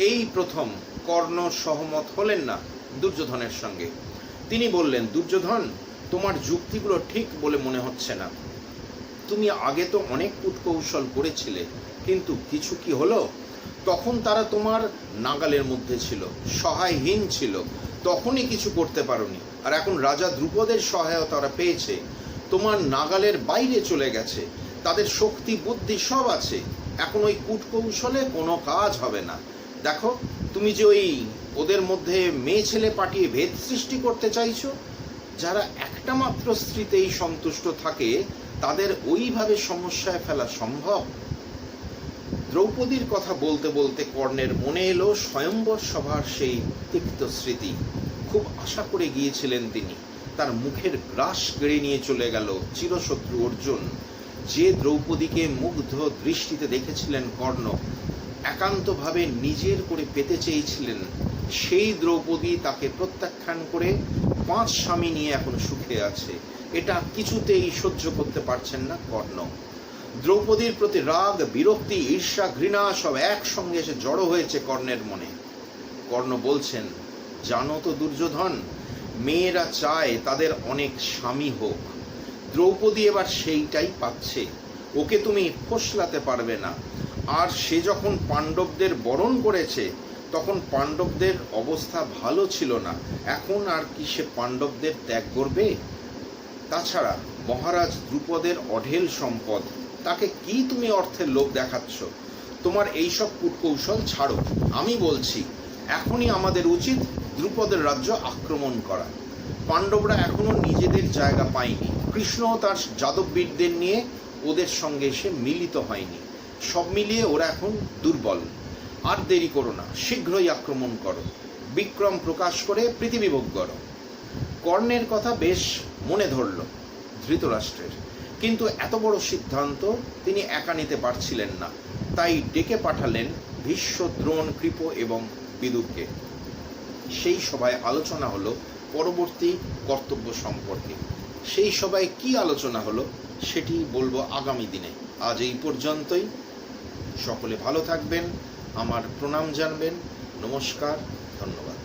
এই প্রথম কর্ণ সহমত হলেন না দুর্যোধনের সঙ্গে। তিনি বললেন, দুর্যোধন, তোমার যুক্তিগুলো ঠিক বলে মনে হচ্ছে না। তুমি আগে তো অনেক কূটকৌশল করেছিলে, কিন্তু কিছু কি হলো? তখন তারা তোমার নাগালের মধ্যে ছিল, সহায়হীন ছিল, তখনই কিছু করতে পারোনি। আর এখন রাজা দ্রুপদের সহায়তা তারা পেয়েছে, তোমার নাগালের বাইরে চলে গেছে, তাদের শক্তি বুদ্ধি সব আছে, এখন ওই কূটকৌশলে কোনো কাজ হবে না। দেখো, তুমি যে ওই ওদের মধ্যে মেয়ে ছেলে পাঠিয়ে ভেদ সৃষ্টি করতে চাইছো, যারা একটা মাত্র স্ত্রীতেই সন্তুষ্ট থাকে তাদের ওইভাবে সমস্যায় ফেলা সম্ভব? দ্রৌপদীর কথা বলতে বলতে কর্ণের মনে এলো স্বয়ম্বর সভার সেই তিক্ত স্মৃতি। খুব আশা করে গিয়েছিলেন তিনি, তার মুখের গ্রাস কেড়ে নিয়ে চলে গেল চিরশত্রু অর্জুন। যে দ্রৌপদীকে মুগ্ধ দৃষ্টিতে দেখেছিলেন কর্ণ, একান্তভাবে নিজের করে পেতে চেয়েছিলেন, সেই দ্রৌপদী তাকে প্রত্যাখ্যান করে 5 স্বামী নিয়ে এখন সুখে আছে। এটা কিছুতেই সহ্য করতে পারছেন না কর্ণ। দ্রৌপদীর প্রতি রাগ, বিরক্তি, ঈর্ষা, ঘৃণা সব একসঙ্গে এসে জড়ো হয়েছে কর্ণের মনে। কর্ণ বলছেন, জানো তো দুর্যোধন, মেয়েরা চায় তাদের অনেক স্বামী হোক। দ্রৌপদী এবার সেইটাই পাচ্ছে, ওকে তুমি ফসলাতে পারবে না। আর সে যখন পাণ্ডবদের বরণ করেছে তখন পাণ্ডবদের অবস্থা ভালো ছিল না, এখন আর কি সে পাণ্ডবদের ত্যাগ করবে? তাছাড়া মহারাজ দ্রুপদের অঢেল সম্পদ, তাকে কি তুমি অর্থের লোভ দেখাচ্ছ? তোমার এইসব কূটকৌশল ছাড়ো। আমি বলছি, এখনই আমাদের উচিত দ্রুপদের রাজ্য আক্রমণ করা। পাণ্ডবরা এখনো নিজেদের জায়গা পায়নি, কৃষ্ণ তার যাদববীরদের নিয়ে ওদের সঙ্গে এসে মিলিত হয়নি, সব মিলিয়ে ওরা এখন দুর্বল। আর দেরি করো না, শীঘ্রই আক্রমণ করো, বিক্রম প্রকাশ করে পৃথিবী ভোগ করো। কর্ণের কথা বেশ মনে ধরল ধৃতরাষ্ট্রের, কিন্তু এত বড় সিদ্ধান্ত তিনি একা নিতে পারছিলেন না, তাই ডেকে পাঠালেন ভীষ্ম, দ্রোণ, কৃপ এবং বিদুরকে। সেই সভায় আলোচনা হলো পরবর্তী কর্তব্য সম্পর্কে। সেই সভায় কি আলোচনা হলো সেটি বলবো আগামী দিনে। আজ এই পর্যন্তই। সকলে ভালো থাকবেন, আমার প্রণাম জানবেন। নমস্কার, ধন্যবাদ।